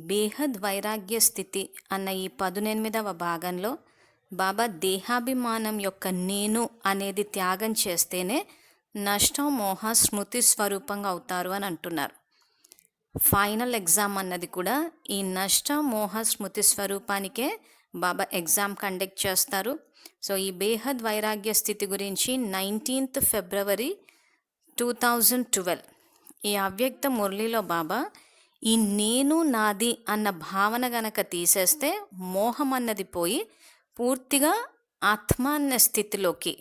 బేహద్ వైరాగ్య స్థితి అన్న ఈ 18వ భాగంలో బాబా దేహాభిమానం యొక్క నేను అనేది త్యాగం చేస్తేనే నష్టం మోహ స్మృతి స్వరూపంగా అవుతారు అని అంటున్నారు. ఫైనల్ ఎగ్జామ్ అన్నది కూడా ఈ నష్ట మోహ స్మృతి స్వరూపానికే బాబా ఎగ్జామ్ కండక్ట్ చేస్తారు. సో ఈ బేహద్ వైరాగ్య స్థితి గురించి 19th ఫిబ్రవరి 2012 ఈ అవ్యక్త మురళిలో బాబా ఈ నేను నాది అన్న భావన గనక తీసేస్తే మోహం అన్నది పోయి పూర్తిగా ఆత్మాన్న స్థితిలోకి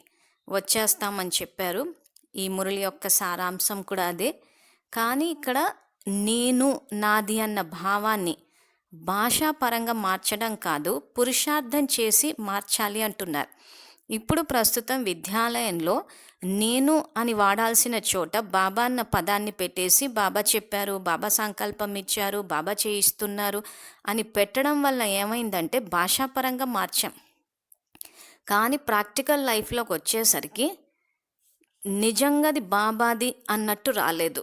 వచ్చేస్తామని చెప్పారు. ఈ మురళి యొక్క సారాంశం కూడా అదే. కానీ ఇక్కడ నేను నాది అన్న భావాన్ని భాషాపరంగా మార్చడం కాదు, పురుషార్థం చేసి మార్చాలి అంటున్నారు. ఇప్పుడు ప్రస్తుతం విద్యాలయంలో నేను అని వాడాల్సిన చోట బాబా అన్న పదాన్ని పెట్టేసి బాబా చెప్పారు, బాబా సంకల్పం ఇచ్చారు, బాబా చేయిస్తున్నారు అని పెట్టడం వల్ల ఏమైందంటే భాషాపరంగా మార్చాం. కానీ ప్రాక్టికల్ లైఫ్లోకి వచ్చేసరికి నిజంగాది బాబాది అన్నట్టు రాలేదు.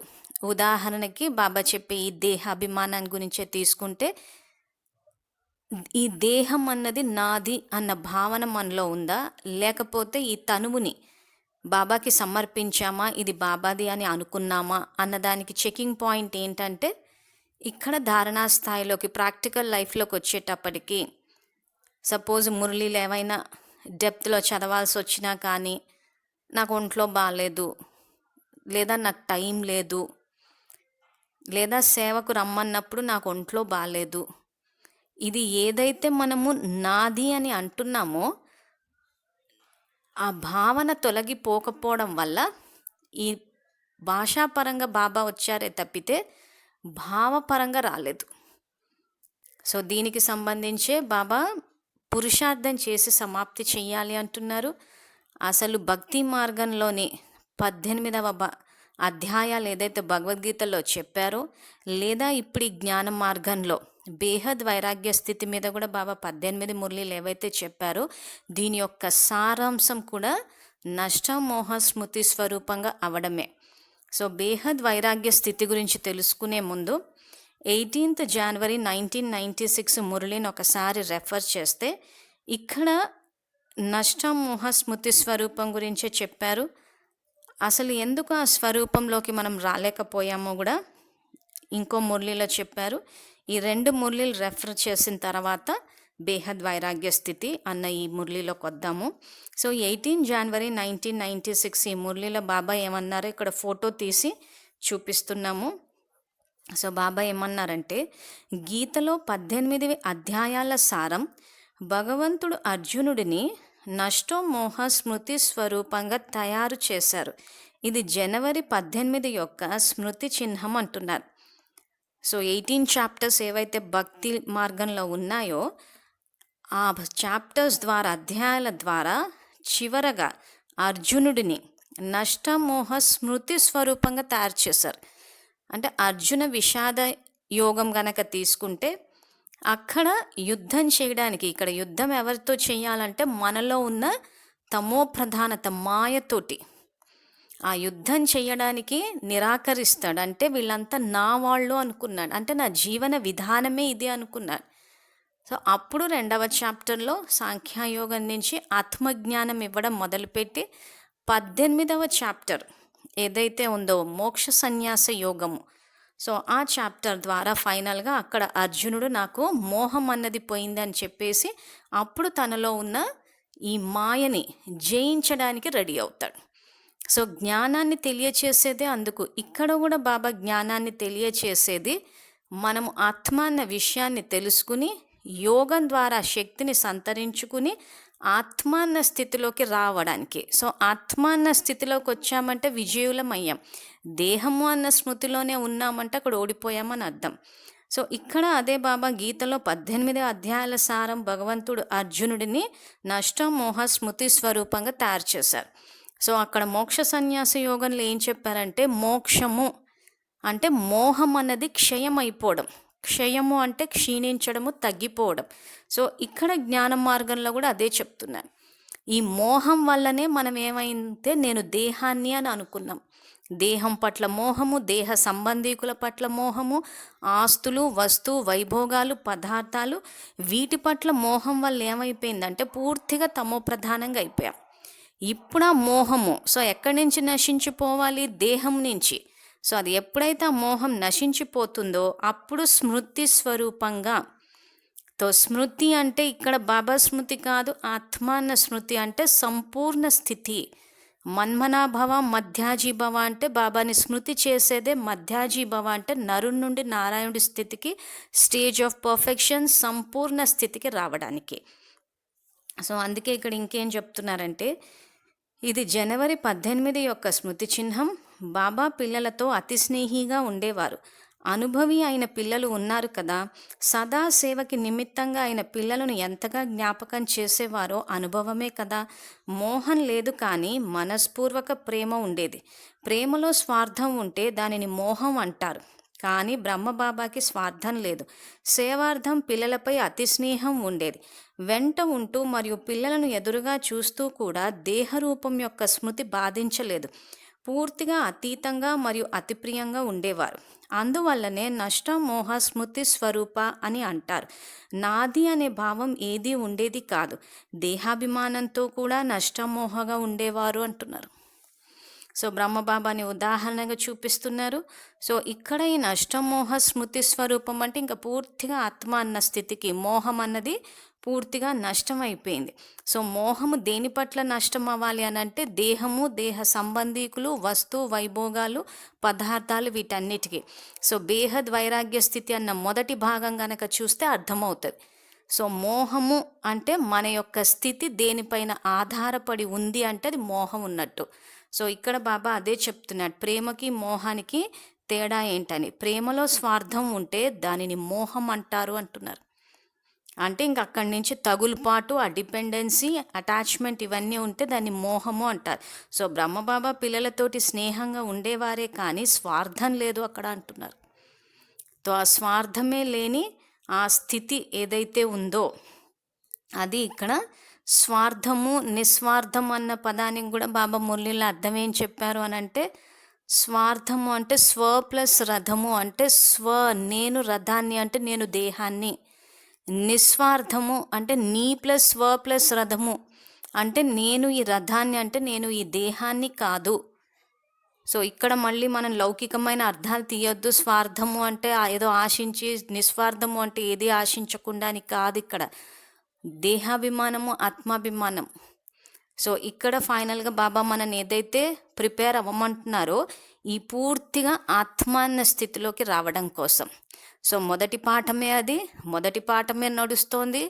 ఉదాహరణకి బాబా చెప్పే ఈ దేహాభిమానాన్ని గురించే తీసుకుంటే ఈ దేహం అన్నది నాది అన్న భావన మనలో ఉందా, లేకపోతే ఈ తనువుని బాబాకి సమర్పించామా, ఇది బాబాది అని అనుకున్నామా అన్నదానికి చెకింగ్ పాయింట్ ఏంటంటే ఇక్కడ ధారణా స్థాయిలోకి ప్రాక్టికల్ లైఫ్లోకి వచ్చేటప్పటికి సపోజ్ మురళీలు ఏమైనా డెప్త్లో చదవాల్సి వచ్చినా కానీ నాకు ఒంట్లో బాగాలేదు, లేదా నాకు టైం లేదు, లేదా సేవకు రమ్మన్నప్పుడు నాకు ఒంట్లో బాగాలేదు, ఇది ఏదైతే మనము నాది అని అంటున్నామో ఆ భావన తొలగిపోకపోవడం వల్ల ఈ భాషాపరంగా బాబా వచ్చారే తప్పితే భావపరంగా రాలేదు. సో దీనికి సంబంధించే బాబా పురుషార్థం చేసి సమాప్తి చెయ్యాలి అంటున్నారు. అసలు భక్తి మార్గంలోని 18వ అధ్యాయాలు ఏదైతే భగవద్గీతలో చెప్పారో, లేదా ఇప్పుడు ఈ జ్ఞాన మార్గంలో బేహద్ వైరాగ్య స్థితి మీద కూడా బాబా 18 మురళీలు ఏవైతే చెప్పారో దీని యొక్క సారాంశం కూడా నష్టమోహ స్మృతి స్వరూపంగా అవడమే. సో బేహద్ వైరాగ్య స్థితి గురించి తెలుసుకునే ముందు 18th జనవరి 1996 మురళిని ఒకసారి రెఫర్ చేస్తే ఇక్కడ నష్టమోహ స్మృతి స్వరూపం గురించే చెప్పారు. అసలు ఎందుకు ఆ స్వరూపంలోకి మనం రాలేకపోయామో కూడా ఇంకో మురళిలో చెప్పారు. ఈ 2 మురళీలు రెఫర్ చేసిన తర్వాత బేహద్ వైరాగ్య స్థితి అన్న ఈ మురళిలోకి వద్దాము. సో 18 జనవరి 1996 ఈ మురళిలో బాబా ఏమన్నారో ఇక్కడ ఫోటో తీసి చూపిస్తున్నాము. సో బాబా ఏమన్నారంటే గీతలో 18 అధ్యాయాల సారం భగవంతుడు అర్జునుడిని నష్టమోహ స్మృతి స్వరూపంగా తయారు చేశారు. ఇది జనవరి 18 యొక్క స్మృతి చిహ్నం అంటున్నారు. సో 18 చాప్టర్స్ ఏవైతే భక్తి మార్గంలో ఉన్నాయో ఆ చాప్టర్స్ ద్వారా, అధ్యాయాల ద్వారా చివరగా అర్జునుడిని నష్టమోహ స్మృతి స్వరూపంగా తయారు చేశారు. అంటే అర్జున విషాద యోగం గనక తీసుకుంటే అక్కడ యుద్ధం చేయడానికి, ఇక్కడ యుద్ధం ఎవరితో చేయాలంటే మనలో ఉన్న తమో ప్రధానత మాయతోటి ఆ యుద్ధం చేయడానికి నిరాకరిస్తాడు. అంటే వీళ్ళంతా నా వాళ్ళు అనుకున్నాడు, అంటే నా జీవన విధానమే ఇది అనుకున్నాడు. సో అప్పుడు 2వ చాప్టర్లో సాంఖ్యయోగం నుంచి ఆత్మజ్ఞానం ఇవ్వడం మొదలుపెట్టి 18వ చాప్టర్ ఏదైతే ఉందో మోక్ష సన్యాస యోగము, సో ఆ చాప్టర్ ద్వారా ఫైనల్గా అక్కడ అర్జునుడు నాకు మోహం అన్నది పోయిందని చెప్పేసి అప్పుడు తనలో ఉన్న ఈ మాయని జయించడానికి రెడీ అవుతాడు. సో జ్ఞానాన్ని తెలియచేసేదే అందుకు. ఇక్కడ కూడా బాబా జ్ఞానాన్ని తెలియచేసేది మనము ఆత్మ అన్న విషయాన్ని తెలుసుకుని యోగం ద్వారా శక్తిని సంతరించుకుని ఆత్మాన్న స్థితిలోకి రావడానికి. సో ఆత్మాన్న స్థితిలోకి వచ్చామంటే విజయులమయ్యాం, దేహము అన్న స్మృతిలోనే ఉన్నామంటే అక్కడ ఓడిపోయామని అర్థం. సో ఇక్కడ అదే బాబా గీతలో 18 అధ్యాయాల సారం భగవంతుడు అర్జునుడిని నష్టమోహ స్మృతి స్వరూపంగా తయారు చేశారు. సో అక్కడ మోక్ష సన్యాస యోగంలో ఏం చెప్పారంటే మోక్షము అంటే మోహం అన్నది క్షయం అయిపోవడం, క్షయము అంటే క్షీణించడము, తగ్గిపోవడం. సో ఇక్కడ జ్ఞాన మార్గంలో కూడా అదే చెప్తున్నాను. ఈ మోహం వల్లనే మనం ఏమైంటే నేను దేహాన్ని అని అనుకున్నాం. దేహం పట్ల మోహము, దేహ సంబంధీకుల పట్ల మోహము, ఆస్తులు, వైభోగాలు, పదార్థాలు, వీటి పట్ల మోహం వల్ల ఏమైపోయిందంటే పూర్తిగా తమో ప్రధానంగా అయిపోయాం. ఇప్పుడు ఆ మోహము ఎక్కడి నుంచి నశించిపోవాలి? దేహం నుంచి. అది ఎప్పుడైతే ఆ మోహం నశించిపోతుందో అప్పుడు స్మృతి స్వరూపంగా. స్మృతి అంటే ఇక్కడ బాబా స్మృతి కాదు, ఆత్మాన్న స్మృతి అంటే సంపూర్ణ స్థితి. మన్మనాభవ మధ్యాజీభవ అంటే బాబాని స్మృతి చేసేదే. మధ్యాజీభవ అంటే నరుడి నుండి నారాయణుడి స్థితికి, స్టేజ్ ఆఫ్ పర్ఫెక్షన్, సంపూర్ణ స్థితికి రావడానికి. అందుకే ఇక్కడ ఇంకేం చెప్తున్నారంటే, ఇది జనవరి 18 యొక్క స్మృతి చిహ్నం. బాబా పిల్లలతో అతి స్నేహిగా ఉండేవారు. అనుభవి అయిన పిల్లలు ఉన్నారు కదా, సదా సేవకి నిమిత్తంగా అయిన పిల్లలను ఎంతగా జ్ఞాపకం చేసేవారో అనుభవమే కదా. మోహం లేదు కానీ మనస్పూర్వక ప్రేమ ఉండేది. ప్రేమలో స్వార్థం ఉంటే దానిని మోహం అంటారు. కానీ బ్రహ్మబాబాకి స్వార్థం లేదు. సేవార్థం పిల్లలపై అతి స్నేహం ఉండేది. వెంట ఉంటూ మరియు పిల్లలను ఎదురుగా చూస్తూ కూడా దేహరూపం యొక్క స్మృతి బాధించలేదు. పూర్తిగా అతీతంగా మరియు అతి ప్రియంగా ఉండేవారు. అందువల్లనే నష్టమోహ స్మృతి స్వరూప అని అంటారు. నాది అనే భావం ఏదీ ఉండేది కాదు. దేహాభిమానంతో కూడా నష్టమోహగా ఉండేవారు అంటున్నారు. బ్రహ్మబాబాని ఉదాహరణగా చూపిస్తున్నారు. ఇక్కడ ఈ నష్టమోహ స్మృతి స్వరూపం అంటే ఇంకా పూర్తిగా ఆత్మ అన్న స్థితికి మోహం అన్నది పూర్తిగా నష్టం అయిపోయింది. మోహము దేని పట్ల నష్టం అవ్వాలి అని అంటే దేహము, దేహ సంబంధీకులు, వైభోగాలు, పదార్థాలు, వీటన్నిటికీ. బేహద్ వైరాగ్య స్థితి అన్న మొదటి భాగం కనుక చూస్తే అర్థమవుతుంది. మోహము అంటే మన యొక్క స్థితి దేనిపైన ఆధారపడి ఉంది అంటే అది మోహం ఉన్నట్టు. ఇక్కడ బాబా అదే చెప్తున్నాడు, ప్రేమకి మోహానికి తేడా ఏంటని. ప్రేమలో స్వార్థం ఉంటే దానిని మోహం అంటారు అంటున్నారు. అంటే ఇంక అక్కడి నుంచి తగులుపాటు, ఆ డిపెండెన్సీ, అటాచ్మెంట్ ఇవన్నీ ఉంటే దాన్ని మోహము అంటారు. బ్రహ్మబాబా పిల్లలతోటి స్నేహంగా ఉండేవారే కానీ స్వార్థం లేదు అక్కడ అంటున్నారు. ఆ స్వార్థమే లేని ఆ స్థితి ఏదైతే ఉందో అది ఇక్కడ స్వార్థము. నిస్వార్థము అన్న పదానికి కూడా బాబా మురళిలో అర్థం ఏం చెప్పారు అని అంటే, స్వార్థము అంటే స్వ ప్లస్ రథము అంటే స్వ, నేను రథాన్ని అంటే నేను దేహాన్ని. నిస్వార్థము అంటే నీ ప్లస్ స్వ ప్లస్ రథము అంటే నేను ఈ రథాన్ని అంటే నేను ఈ దేహాన్ని కాదు. ఇక్కడ మళ్ళీ మనం లౌకికమైన అర్థాలు తీయొద్దు. స్వార్థము అంటే ఏదో ఆశించి, నిస్వార్థము అంటే ఏది ఆశించకుండా అని కాదు. ఇక్కడ దేహాభిమానము, ఆత్మాభిమానం. ఇక్కడ ఫైనల్గా బాబా మనని ఏదైతే ప్రిపేర్ అవ్వమంటున్నారో ఈ పూర్తిగా ఆత్మాన్న స్థితిలోకి రావడం కోసం. మొదటి పాఠమే అది, మొదటి పాఠమే నడుస్తోంది.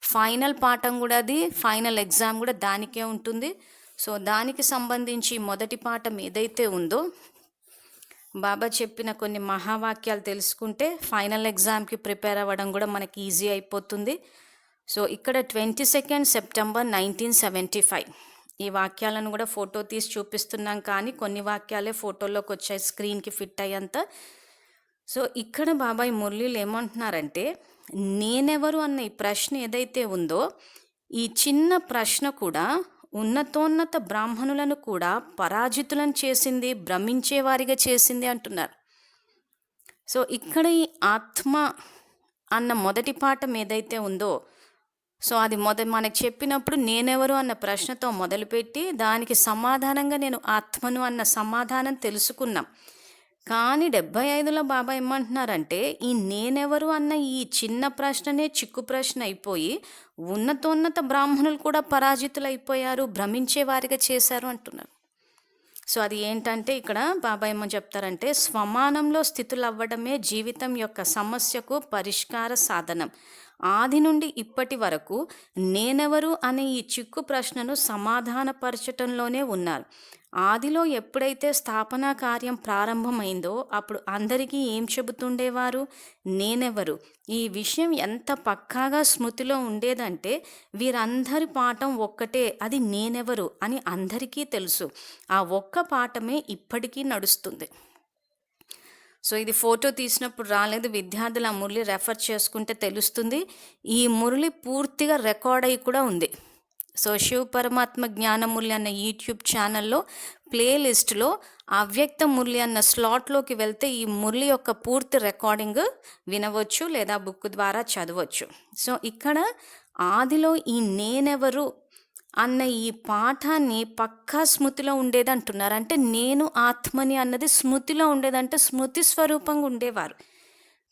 ఫైనల్ పాఠం కూడా అది, ఫైనల్ ఎగ్జామ్ కూడా దానికే ఉంటుంది. దానికి సంబంధించి మొదటి పాఠం ఏదైతే ఉందో బాబా చెప్పిన కొన్ని మహావాక్యాలు తెలుసుకుంటే ఫైనల్ ఎగ్జామ్కి ప్రిపేర్ అవ్వడం కూడా మనకి ఈజీ అయిపోతుంది. ఇక్కడ 22 సెప్టెంబర్ 1975 ఈ వాక్యాలను కూడా ఫోటో తీసి చూపిస్తున్నాం, కానీ కొన్ని వాక్యాలే ఫోటోలోకి వచ్చాయి స్క్రీన్కి ఫిట్ అయ్యేంత. ఇక్కడ బాబాయ్ మురళీలు ఏమంటున్నారంటే, నేనెవరు అన్న ఈ ప్రశ్న ఏదైతే ఉందో ఈ చిన్న ప్రశ్న కూడా ఉన్నతోన్నత బ్రాహ్మణులను కూడా పరాజితులను చేసింది, భ్రమించేవారిగా చేసింది అంటున్నారు. ఇక్కడ ఈ ఆత్మ అన్న మొదటి పాఠం ఏదైతే ఉందో అది మనకు చెప్పినప్పుడు నేనెవరు అన్న ప్రశ్నతో మొదలుపెట్టి దానికి సమాధానంగా నేను ఆత్మను అన్న సమాధానం తెలుసుకున్నాం. కానీ 75లో బాబా ఏమంటున్నారంటే, ఈ నేనెవరు అన్న ఈ చిన్న ప్రశ్ననే చిక్కు ప్రశ్న అయిపోయి ఉన్నతోన్నత బ్రాహ్మణులు కూడా పరాజితులు అయిపోయారు, భ్రమించేవారిగా చేశారు అంటున్నారు. అది ఏంటంటే ఇక్కడ బాబా ఏమని చెప్తారంటే, స్వమానంలో స్థితులు అవ్వడమే జీవితం యొక్క సమస్యకు పరిష్కార సాధనం. ఆది నుండి ఇప్పటి వరకు నేనెవరు అనే ఈ చిక్కు ప్రశ్నను సమాధానపరచటంలోనే ఉన్నారు. ఆదిలో ఎప్పుడైతే స్థాపనా కార్యం ప్రారంభమైందో అప్పుడు అందరికీ ఏం చెబుతుండేవారు? నేనెవరు. ఈ విషయం ఎంత పక్కాగా స్మృతిలో ఉండేదంటే వీరందరి పాఠం ఒక్కటే, అది నేనెవరు అని అందరికీ తెలుసు. ఆ ఒక్క పాఠమే ఇప్పటికీ నడుస్తుంది. ఇది ఫోటో తీసినప్పుడు రాలేదు, విద్యార్థులు ఆ మురళి రెఫర్ చేసుకుంటే తెలుస్తుంది. ఈ మురళి పూర్తిగా రికార్డ్ అయ్యి కూడా ఉంది. సో శివ పరమాత్మ జ్ఞాన మురళి అన్న యూట్యూబ్ ఛానల్లో ప్లేలిస్ట్లో అవ్యక్త మురళి అన్న స్లాట్లోకి వెళ్తే ఈ మురళి యొక్క పూర్తి రికార్డింగ్ వినవచ్చు లేదా బుక్ ద్వారా చదవచ్చు. సో ఇక్కడ ఆదిలో ఈ నేనెవరు అన్న ఈ పాఠాన్ని పక్కా స్మృతిలో ఉండేది అంటున్నారు. అంటే నేను ఆత్మని అన్నది స్మృతిలో ఉండేదంటే స్మృతి స్వరూపంగా ఉండేవారు.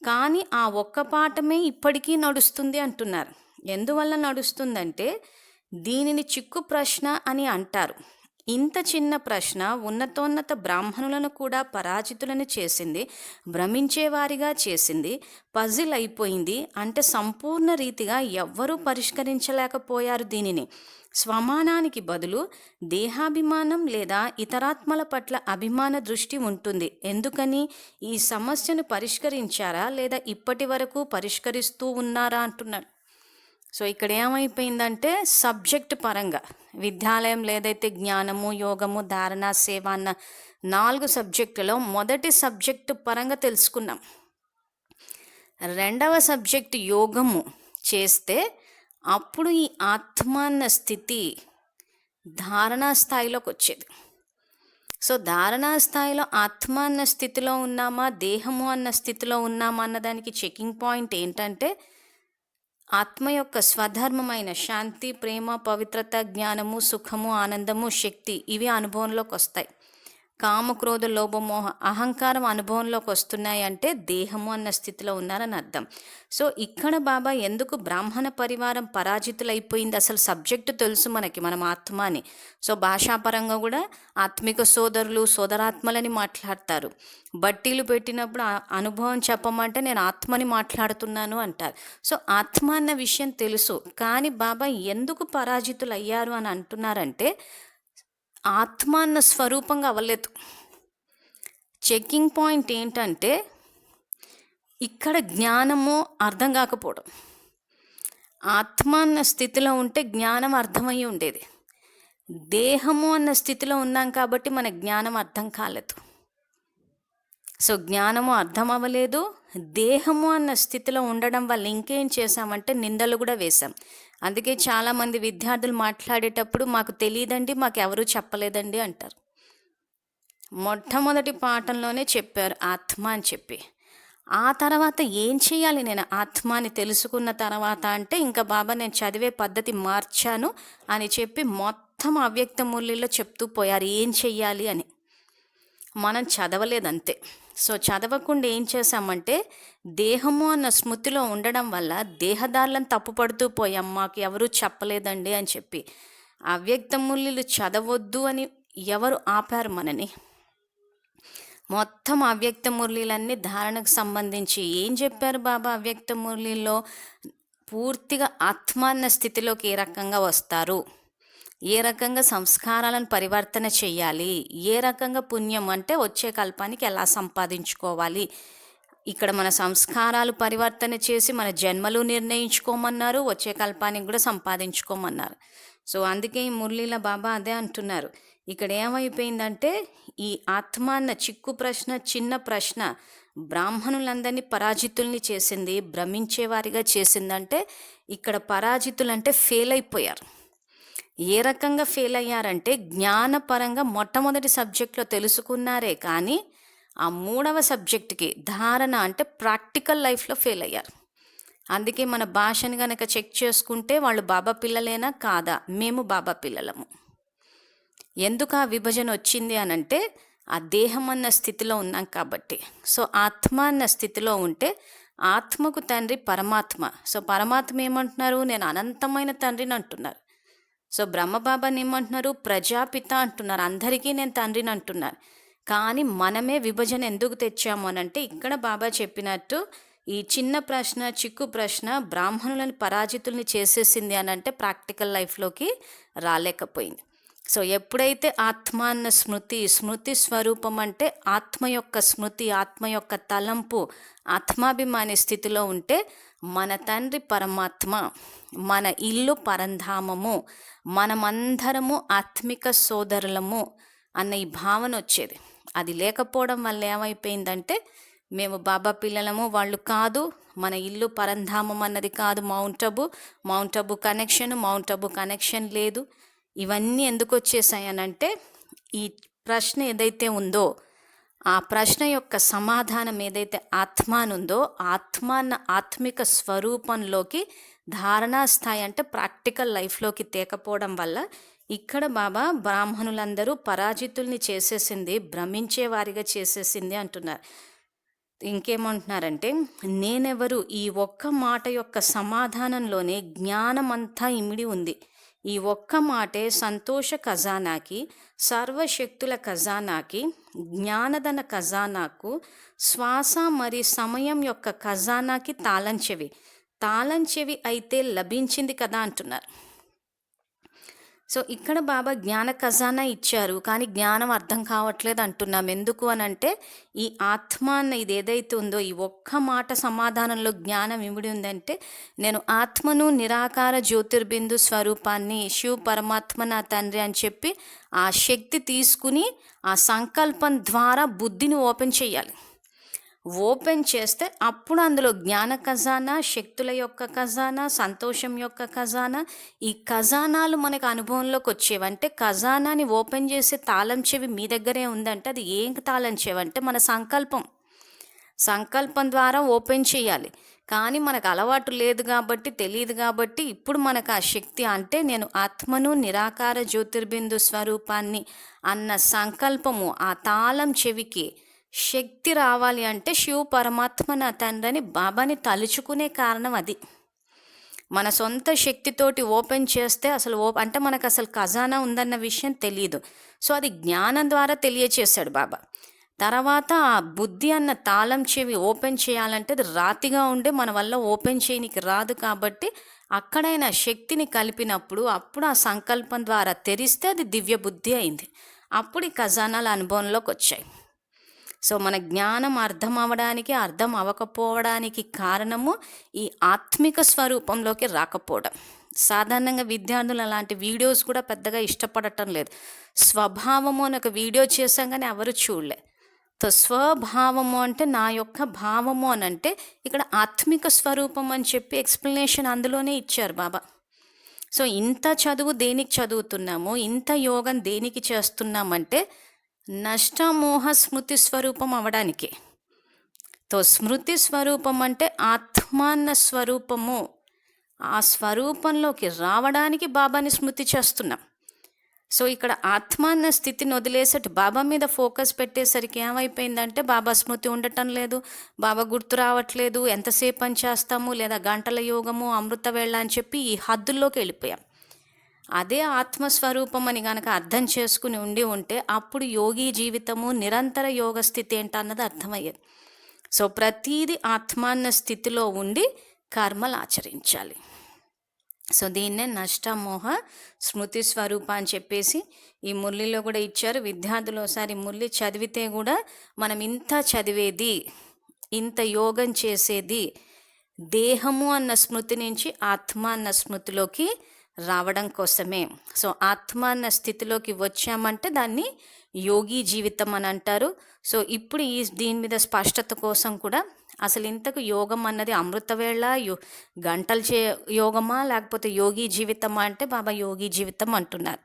కానీ ఆ ఒక్క పాఠమే ఇప్పటికీ నడుస్తుంది అంటున్నారు. ఎందువల్ల నడుస్తుందంటే దీనిని చిక్కు ప్రశ్న అని అంటారు. ఇంత చిన్న ప్రశ్న ఉన్నతోన్నత బ్రాహ్మణులను కూడా పరాజితులను చేసింది, భ్రమించేవారిగా చేసింది, పజిల్ అయిపోయింది. అంటే సంపూర్ణ రీతిగా ఎవ్వరూ పరిష్కరించలేకపోయారు దీనిని. స్వమానానికి బదులు దేహాభిమానం లేదా ఇతరాత్మల పట్ల అభిమాన దృష్టి ఉంటుంది. ఎందుకని? ఈ సమస్యను పరిష్కరించారా లేదా ఇప్పటి వరకు పరిష్కరిస్తూ ఉన్నారా అంటున్నాడు. సో ఇక్కడ ఏమైపోయిందంటే సబ్జెక్ట్ పరంగా విద్యాలయంలో ఏదైతే జ్ఞానము, యోగము, ధారణ, సేవ అన్న 4 సబ్జెక్టులో మొదటి సబ్జెక్టు పరంగా తెలుసుకున్నాం. రెండవ సబ్జెక్టు యోగము చేస్తే అప్పుడు ఈ ఆత్మ అన్న స్థితి ధారణా స్థాయిలోకి వచ్చేది. సో ధారణా స్థాయిలో ఆత్మ అన్న స్థితిలో ఉన్నామా, దేహము అన్న స్థితిలో ఉన్నామా అన్నదానికి చెకింగ్ పాయింట్ ఏంటంటే ఆత్మ యొక్క స్వధర్మమైన శాంతి, ప్రేమ, పవిత్రత, జ్ఞానము, సుఖము, ఆనందము, శక్తి ఇవి అనుభవంలోకి వస్తాయి. కామ, క్రోధ, లోభమోహ, అహంకారం అనుభవంలోకి వస్తున్నాయి అంటే దేహము అన్న స్థితిలో ఉన్నారని అర్థం. సో ఇక్కడ బాబా ఎందుకు బ్రాహ్మణ పరివారం పరాజితులైపోయింది, అసలు సబ్జెక్టు తెలుసు మనకి, మనం ఆత్మ అని. సో భాషాపరంగా కూడా ఆత్మిక సోదరులు, సోదరాత్మలని మాట్లాడతారు. బట్టీలు పెట్టినప్పుడు అనుభవం చెప్పమంటే నేను ఆత్మని మాట్లాడుతున్నాను అంటారు. సో ఆత్మ అన్న విషయం తెలుసు, కానీ బాబా ఎందుకు పరాజితులు అయ్యారు అని అంటున్నారంటే ఆత్మ అన్న స్వరూపంగా అవ్వలేదు. చెకింగ్ పాయింట్ ఏంటంటే ఇక్కడ జ్ఞానము అర్థం కాకపోవడం. ఆత్మ అన్న స్థితిలో ఉంటే జ్ఞానం అర్థమయ్యి ఉండేది. దేహము అన్న స్థితిలో ఉన్నాం కాబట్టి మన జ్ఞానం అర్థం కాలేదు. సో జ్ఞానము అర్థం అవ్వలేదు. దేహము అన్న స్థితిలో ఉండడం వల్ల ఇంకేం చేశామంటే నిందలు కూడా వేశాం. అందుకే చాలామంది విద్యార్థులు మాట్లాడేటప్పుడు మాకు తెలియదండి, మాకు ఎవరూ చెప్పలేదండి అంటారు. మొట్టమొదటి పాఠంలోనే చెప్పారు ఆత్మ అని చెప్పి. ఆ తర్వాత ఏం చేయాలి నేను ఆత్మ అని తెలుసుకున్న తర్వాత అంటే ఇంకా బాబా నేను చదివే పద్ధతి మార్చాను అని చెప్పి మొత్తం అవ్యక్త మురళిలో చెప్తూ పోయారు ఏం చెయ్యాలి అని. మనం చదవలేదంతే. సో చదవకుండా ఏం చేశామంటే దేహము అన్న స్మృతిలో ఉండడం వల్ల దేహదారులను తప్పుపడుతూ పోయాం, మాకు ఎవరూ చెప్పలేదండి అని చెప్పి. అవ్యక్త మురళిలు చదవద్దు అని ఎవరు ఆపారు మనని? మొత్తం అవ్యక్త మురళీలన్నీ ధారణకు సంబంధించి ఏం చెప్పారు బాబా అవ్యక్త మురళీలో? పూర్తిగా ఆత్మ అన్న స్థితిలోకి ఏ రకంగా వస్తారు, ఏ రకంగా సంస్కారాలను పరివర్తన చేయాలి, ఏ రకంగా పుణ్యం అంటే వచ్చే కల్పానికి ఎలా సంపాదించుకోవాలి, ఇక్కడ మన సంస్కారాలు పరివర్తన చేసి మన జన్మలు నిర్ణయించుకోమన్నారు, వచ్చే కల్పానికి కూడా సంపాదించుకోమన్నారు. సో అందుకే ఈ మురళీల బాబా అదే అంటున్నారు. ఇక్కడ ఏమైపోయిందంటే ఈ ఆత్మ అన్న చిక్కు ప్రశ్న, చిన్న ప్రశ్న బ్రాహ్మణులందరినీ పరాజితుల్ని చేసింది, భ్రమించేవారిగా చేసిందంటే ఇక్కడ పరాజితులంటే ఫెయిల్ అయిపోయారు. ఏ రకంగా ఫెయిల్ అయ్యారంటే జ్ఞానపరంగా మొట్టమొదటి సబ్జెక్ట్లో తెలుసుకున్నారే కానీ ఆ 3వ సబ్జెక్ట్కి ధారణ అంటే ప్రాక్టికల్ లైఫ్లో ఫెయిల్ అయ్యారు. అందుకే మన భాషను కనుక చెక్ చేసుకుంటే వాళ్ళు బాబా పిల్లలేనా కాదా, మేము బాబా పిల్లలము. ఎందుకు ఆ విభజన వచ్చింది అనంటే ఆ దేహం అన్న స్థితిలో ఉన్నాం కాబట్టి. సో ఆత్మ అన్న స్థితిలో ఉంటే ఆత్మకు తండ్రి పరమాత్మ. సో పరమాత్మ ఏమంటున్నారు? నేను అనంతమైన తండ్రిని అంటున్నారు. సో బ్రహ్మబాబాని ఏమంటున్నారు? ప్రజాపిత అంటున్నారు. అందరికీ నేను తండ్రిని అంటున్నారు. కానీ మనమే విభజన ఎందుకు తెచ్చాము అనంటే ఇక్కడ బాబా చెప్పినట్టు ఈ చిన్న ప్రశ్న, చిక్కు ప్రశ్న బ్రాహ్మణులను పరాజితుల్ని చేసేసింది అనంటే ప్రాక్టికల్ లైఫ్లోకి రాలేకపోయింది. సో ఎప్పుడైతే ఆత్మ అన్న స్మృతి స్వరూపం అంటే ఆత్మ యొక్క స్మృతి, ఆత్మ యొక్క తలంపు, ఆత్మాభిమాని స్థితిలో ఉంటే మన తండ్రి పరమాత్మ, మన ఇల్లు పరంధామము, మనమందరము ఆత్మిక సోదరులము అన్న ఈ భావన వచ్చేది. అది లేకపోవడం వల్ల ఏమైపోయిందంటే మేము బాబా పిల్లలము, వాళ్ళు కాదు, మన ఇల్లు పరంధామం అన్నది కాదు మౌంట్ అబు కనెక్షన్ లేదు. ఇవన్నీ ఎందుకు వచ్చేసాయనంటే ఈ ప్రశ్న ఏదైతే ఉందో ఆ ప్రశ్న యొక్క సమాధానం ఏదైతే ఆత్మ అనుందో ఆత్మిక స్వరూపంలోకి ధారణా స్థాయి అంటే ప్రాక్టికల్ లైఫ్లోకి తేకపోవడం వల్ల ఇక్కడ బాబా బ్రాహ్మణులందరూ పరాజితుల్ని చేసేసింది, భ్రమించే వారిగా చేసేసింది అంటున్నారు. ఇంకేమంటున్నారంటే నేనెవరు, ఈ ఒక్క మాట యొక్క సమాధానంలోనే జ్ఞానమంతా ఇమిడి ఉంది. ఈ ఒక్క మాటే సంతోష ఖజానాకి, సర్వశక్తుల ఖజానాకి, జ్ఞానధన ఖజానాకు, శ్వాస మరియు సమయం యొక్క ఖజానాకి తాళం చెవి అయితే లభించింది కదా అంటున్నారు. సో ఇక్కడ బాబా జ్ఞాన ఖజానా ఇచ్చారు, కానీ జ్ఞానం అర్థం కావట్లేదు అంటున్నాం. ఎందుకు అనంటే ఈ ఆత్మ అన్న ఇది ఏదైతే ఉందో ఈ ఒక్క మాట సమాధానంలో జ్ఞానం ఇమిడి ఉందంటే నేను ఆత్మను, నిరాకార జ్యోతిర్బిందు స్వరూపాన్ని, శివ పరమాత్మ నా తండ్రి అని చెప్పి ఆ శక్తి తీసుకుని ఆ సంకల్పం ద్వారా బుద్ధిని ఓపెన్ చేయాలి. ఓపెన్ చేస్తే అప్పుడు అందులో జ్ఞాన ఖజానా, శక్తుల యొక్క ఖజానా, సంతోషం యొక్క ఖజానా, ఈ ఖజానాలు మనకు అనుభవంలోకి వచ్చేవంటే ఖజానాని ఓపెన్ చేసే తాళం చెవి మీ దగ్గరే ఉందంటే అది ఏం తాళం చెవి అంటే మన సంకల్పం ద్వారా ఓపెన్ చేయాలి. కానీ మనకు అలవాటు లేదు కాబట్టి, తెలియదు కాబట్టి ఇప్పుడు మనకు ఆ శక్తి అంటే నేను ఆత్మను, నిరాకార జ్యోతిర్బిందు స్వరూపాన్ని అన్న సంకల్పము ఆ తాళం చెవికి శక్తి రావాలి అంటే శివ పరమాత్మ నా తండ్రిని బాబాని తలుచుకునే కారణం అది. మన సొంత శక్తితోటి ఓపెన్ చేస్తే అసలు అంటే మనకు అసలు ఖజానా ఉందన్న విషయం తెలియదు. సో అది జ్ఞానం ద్వారా తెలియచేశాడు బాబా. తర్వాత ఆ బుద్ధి అన్న తాళం చెవి ఓపెన్ చేయాలంటే అది రాతిగా ఉండే మన వల్ల ఓపెన్ చేయనికి రాదు. కాబట్టి అక్కడైనా శక్తిని కలిపినప్పుడు అప్పుడు ఆ సంకల్పం ద్వారా తెరిస్తే అది దివ్య బుద్ధి అయింది. అప్పుడు ఈ ఖజానాల అనుభవంలోకి వచ్చాయి. సో మన జ్ఞానం అర్థం అవ్వడానికి, అర్థం అవ్వకపోవడానికి కారణము ఈ ఆత్మిక స్వరూపంలోకి రాకపోవడం. సాధారణంగా విద్యార్థులు అలాంటి వీడియోస్ కూడా పెద్దగా ఇష్టపడటం లేదు. స్వభావము అని ఒక వీడియో చేసాం కానీ ఎవరు చూడలే. స్వభావము అంటే నా యొక్క భావము అని అంటే ఇక్కడ ఆత్మిక స్వరూపం అని చెప్పి ఎక్స్ప్లెనేషన్ అందులోనే ఇచ్చారు బాబా. సో ఇంత చదువు దేనికి చదువుతున్నాము, ఇంత యోగం దేనికి చేస్తున్నామంటే నష్టమోహ స్మృతి స్వరూపం అవడానికి. స్మృతి స్వరూపం అంటే ఆత్మాన్న స్వరూపము, ఆ స్వరూపంలోకి రావడానికి బాబాని స్మృతి చేస్తున్నాం. సో ఇక్కడ ఆత్మాన్న స్థితిని వదిలేసటి బాబా మీద ఫోకస్ పెట్టేసరికి ఏమైపోయిందంటే బాబా స్మృతి ఉండటం లేదు, బాబా గుర్తు రావట్లేదు, ఎంతసేపు పని చేస్తాము, లేదా గంటల యోగము, అమృత వేళ అని చెప్పి ఈ హద్దుల్లోకి వెళ్ళిపోయాం. అదే ఆత్మస్వరూపం అని కనుక అర్థం చేసుకుని ఉంటే అప్పుడు యోగి జీవితము, నిరంతర యోగ స్థితి ఏంటన్నది అర్థమయ్యేది. సో ప్రతీది ఆత్మాన్న స్థితిలో ఉండి కర్మలు ఆచరించాలి. సో దీన్నే నష్టమోహ స్మృతి స్వరూప అని చెప్పేసి ఈ మురళిలో కూడా ఇచ్చారు. విద్యార్థులు ఒకసారి మురళి చదివితే కూడా మనం ఇంత చదివేది, ఇంత యోగం చేసేది దేహము అన్న స్మృతి నుంచి ఆత్మ అన్న స్మృతిలోకి రావడం కోసమే. సో ఆత్మ అన్న స్థితిలోకి వచ్చామంటే దాన్ని యోగి జీవితం అని అంటారు. సో ఇప్పుడు దీని మీద స్పష్టత కోసం కూడా అసలు ఇంతకు యోగం అన్నది అమృతవేళ గంటలు యోగమా లేకపోతే యోగి జీవితమా అంటే బాబా యోగి జీవితం అంటున్నారు.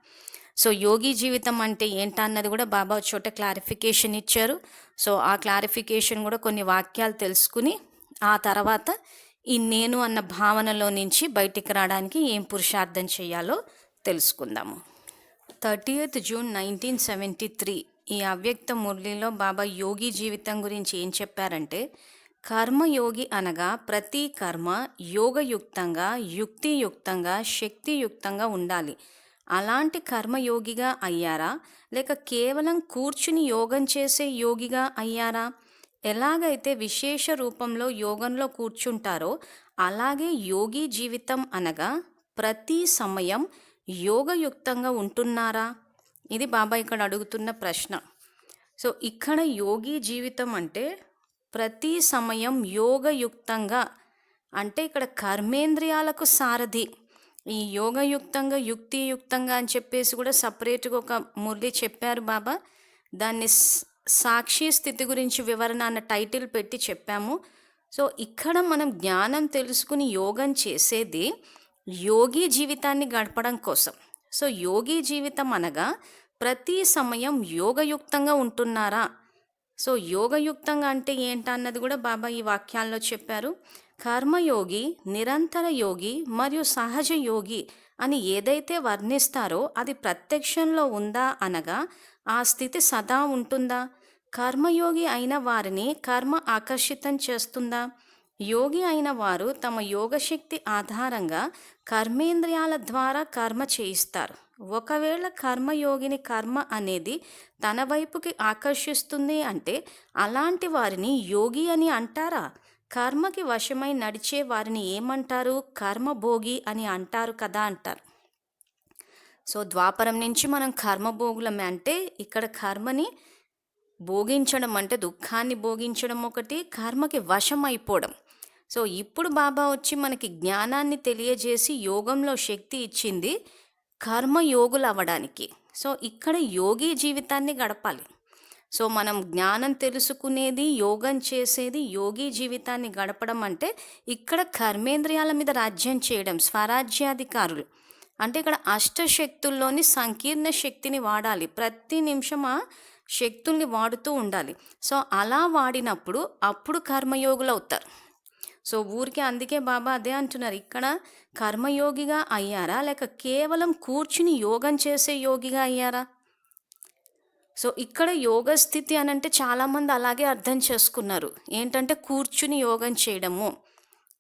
సో యోగి జీవితం అంటే ఏంటన్నది కూడా బాబా చోట క్లారిఫికేషన్ ఇచ్చారు. సో ఆ క్లారిఫికేషన్ కూడా కొన్ని వాక్యాలు తెలుసుకుని ఆ తర్వాత ఈ నేను అన్న భావనలో నుంచి బయటికి రావడానికి ఏం పురుషార్థం చేయాలో తెలుసుకుందాము. 30th June 1973 ఈ అవ్యక్త మురళిలో బాబా యోగి జీవితం గురించి ఏం చెప్పారంటే కర్మయోగి అనగా ప్రతి కర్మ యోగయుక్తంగా, యుక్తియుక్తంగా, శక్తియుక్తంగా ఉండాలి. అలాంటి కర్మయోగిగా అయ్యారా లేక కేవలం కూర్చుని యోగం చేసే యోగిగా అయ్యారా? ఎలాగైతే విశేష రూపంలో యోగంలో కూర్చుంటారో అలాగే యోగి జీవితం అనగా ప్రతి సమయం యోగయుక్తంగా ఉంటున్నారా? ఇది బాబా ఇక్కడ అడుగుతున్న ప్రశ్న. సో ఇక్కడ యోగి జీవితం అంటే ప్రతి సమయం యోగయుక్తంగా అంటే ఇక్కడ కర్మేంద్రియాలకు సారథి. ఈ యోగయుక్తంగా, యుక్తియుక్తంగా అని చెప్పేసి కూడా సపరేట్గా ఒక మురళి చెప్పారు బాబా. దాన్ని సాక్షి స్థితి గురించి వివరణ అన్న టైటిల్ పెట్టి చెప్పాము. సో ఇక్కడ మనం జ్ఞానం తెలుసుకుని యోగం చేసేది యోగి జీవితాన్ని గడపడం కోసం. సో యోగి జీవితం అనగా ప్రతి సమయం యోగయుక్తంగా ఉంటున్నారా? సో యోగయుక్తంగా అంటే ఏంటన్నది కూడా బాబా ఈ వాక్యాల్లో చెప్పారు. కర్మయోగి, నిరంతర యోగి మరియు సహజ యోగి అని ఏదైతే వర్ణిస్తారో అది ప్రత్యక్షంలో ఉందా అనగా ఆ స్థితి సదా ఉంటుందా? కర్మయోగి అయిన వారిని కర్మ ఆకర్షితం చేస్తుందా? యోగి అయిన వారు తమ యోగశక్తి ఆధారంగా కర్మేంద్రియాల ద్వారా కర్మ చేయిస్తారు. ఒకవేళ కర్మయోగిని కర్మ అనేది తన వైపుకి ఆకర్షిస్తుంది అంటే అలాంటి వారిని యోగి అని అంటారా? కర్మకి వశమై నడిచే వారిని ఏమంటారు? కర్మభోగి అని అంటారు కదా అంటారు. సో ద్వాపరం నుంచి మనం కర్మభోగులమే అంటే ఇక్కడ కర్మని భోగించడం అంటే దుఃఖాన్ని భోగించడం ఒకటి, కర్మకి వశం అయిపోవడం. సో ఇప్పుడు బాబా వచ్చి మనకి జ్ఞానాన్ని తెలియజేసి యోగంలో శక్తి ఇచ్చింది కర్మయోగులు అవ్వడానికి. సో ఇక్కడ యోగి జీవితాన్ని గడపాలి. సో మనం జ్ఞానం తెలుసుకునేది, యోగం చేసేది, యోగి జీవితాన్ని గడపడం అంటే ఇక్కడ కర్మేంద్రియాల మీద రాజ్యం చేయడం, స్వరాజ్యాధికారులు అంటే ఇక్కడ అష్టశక్తుల్లోని సంకీర్ణ శక్తిని వాడాలి. ప్రతి నిమిషం ఆ శక్తుల్ని వాడుతూ ఉండాలి. సో అలా వాడినప్పుడు అప్పుడు కర్మయోగులు అవుతారు. సో ఊరికే అందుకే బాబా అదే అంటున్నారు, ఇక్కడ కర్మయోగిగా అయ్యారా లేక కేవలం కూర్చుని యోగం చేసే యోగిగా అయ్యారా? సో ఇక్కడ యోగ స్థితి అని అంటే చాలామంది అలాగే అర్థం చేసుకున్నారు, ఏంటంటే కూర్చుని యోగం చేయడము.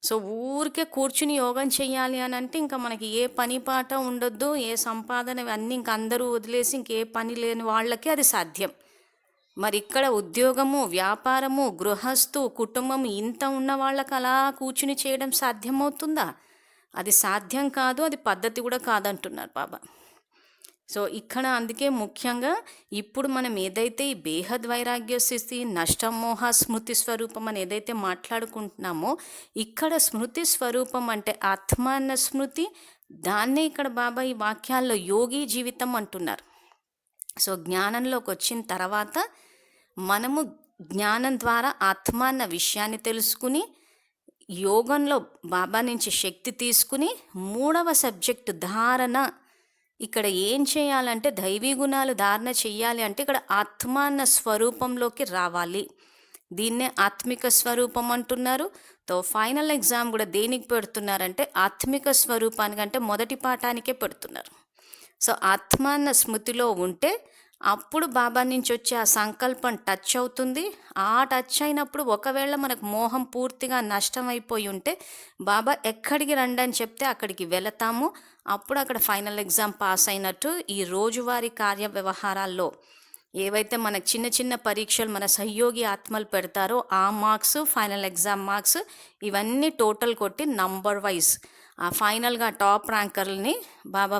సో ఊరికే కూర్చుని యోగం చేయాలి అని అంటే ఇంకా మనకి ఏ పని పాట ఉండొద్దు, ఏ సంపాదన, అన్నీ ఇంక అందరూ వదిలేసి ఇంకే పని లేని వాళ్ళకే అది సాధ్యం. మరి ఇక్కడ ఉద్యోగము, వ్యాపారము, గృహస్థు, కుటుంబం ఇంత ఉన్న వాళ్ళకి అలా కూర్చుని చేయడం సాధ్యమవుతుందా? అది సాధ్యం కాదు, అది పద్ధతి కూడా కాదంటున్నారు బాబా. సో ఇక్కడ అందుకే ముఖ్యంగా ఇప్పుడు మనం ఏదైతే ఈ బేహద్ వైరాగ్య స్థితి, నష్టమోహ స్మృతి స్వరూపం అని ఏదైతే మాట్లాడుకుంటున్నామో ఇక్కడ స్మృతి స్వరూపం అంటే ఆత్మ అన్న స్మృతి, దాన్నే ఇక్కడ బాబా ఈ వాక్యాల్లో యోగి జీవితం అంటున్నారు. సో జ్ఞానంలోకి వచ్చిన తర్వాత మనము జ్ఞానం ద్వారా ఆత్మ అన్న విషయాన్ని తెలుసుకుని యోగంలో బాబా నుంచి శక్తి తీసుకుని 3వ సబ్జెక్టు ధారణ. ఇక్కడ ఏం చేయాలంటే దైవీ గుణాలు ధారణ చెయ్యాలి అంటే ఇక్కడ ఆత్మ అన్న స్వరూపంలోకి రావాలి. దీన్నే ఆత్మిక స్వరూపం అంటున్నారు. తో ఫైనల్ ఎగ్జామ్ కూడా దేనికి పెడుతున్నారంటే ఆత్మిక స్వరూపానికంటే మొదటి పాఠానికే పెడుతున్నారు. సో ఆత్మ అన్న స్మృతిలో ఉంటే అప్పుడు బాబా నుంచి వచ్చే ఆ సంకల్పం టచ్ అవుతుంది. ఆ టచ్ అయినప్పుడు ఒకవేళ మనకు మోహం పూర్తిగా నష్టం అయిపోయి ఉంటే బాబా ఎక్కడికి రండి అని చెప్తే అక్కడికి వెళతాము. అప్పుడు అక్కడ ఫైనల్ ఎగ్జామ్ పాస్ అయినట్టు. ఈ రోజువారీ కార్య వ్యవహారాల్లో ఏవైతే మనకు చిన్న చిన్న పరీక్షలు మన సహయోగి ఆత్మలు పెడతారో ఆ మార్క్స్, ఫైనల్ ఎగ్జామ్ మార్క్స్ ఇవన్నీ టోటల్ కొట్టి నంబర్ వైజ్ ఆ ఫైనల్గా టాప్ ర్యాంకర్లని బాబా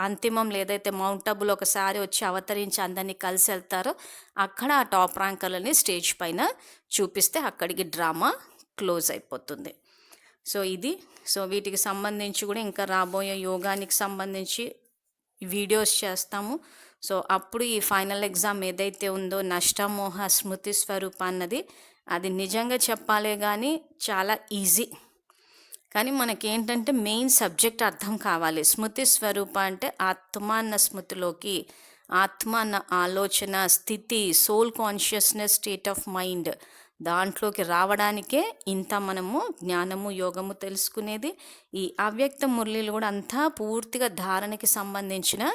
అంతిమంలో ఏదైతే మౌంట్ అబులో ఒకసారి వచ్చి అవతరించి అందరినీ కలిసి వెళ్తారో అక్కడ ఆ టాప్ ర్యాంకర్లని స్టేజ్ పైన చూపిస్తే అక్కడికి డ్రామా క్లోజ్ అయిపోతుంది. సో ఇది. సో వీటికి సంబంధించి కూడా ఇంకా రాబోయే యోగానికి సంబంధించి వీడియోస్ చేస్తాము. సో అప్పుడు ఈ ఫైనల్ ఎగ్జామ్ ఏదైతే ఉందో నష్టమోహ స్మృతి స్వరూప అన్నది అది నిజంగా చెప్పాలే కానీ చాలా ఈజీ. కానీ మనకేంటంటే మెయిన్ సబ్జెక్ట్ అర్థం కావాలి. స్మృతి స్వరూప అంటే ఆత్మ అన్న స్మృతిలోకి, ఆత్మ అన్న ఆలోచన స్థితి, soul consciousness state of mind దాంట్లోకి రావడానికే ఇంత మనము జ్ఞానము యోగము తెలుసుకునేది. ఈ అవ్యక్త మురళీలు కూడా అంతా పూర్తిగా ధారణకి సంబంధించిన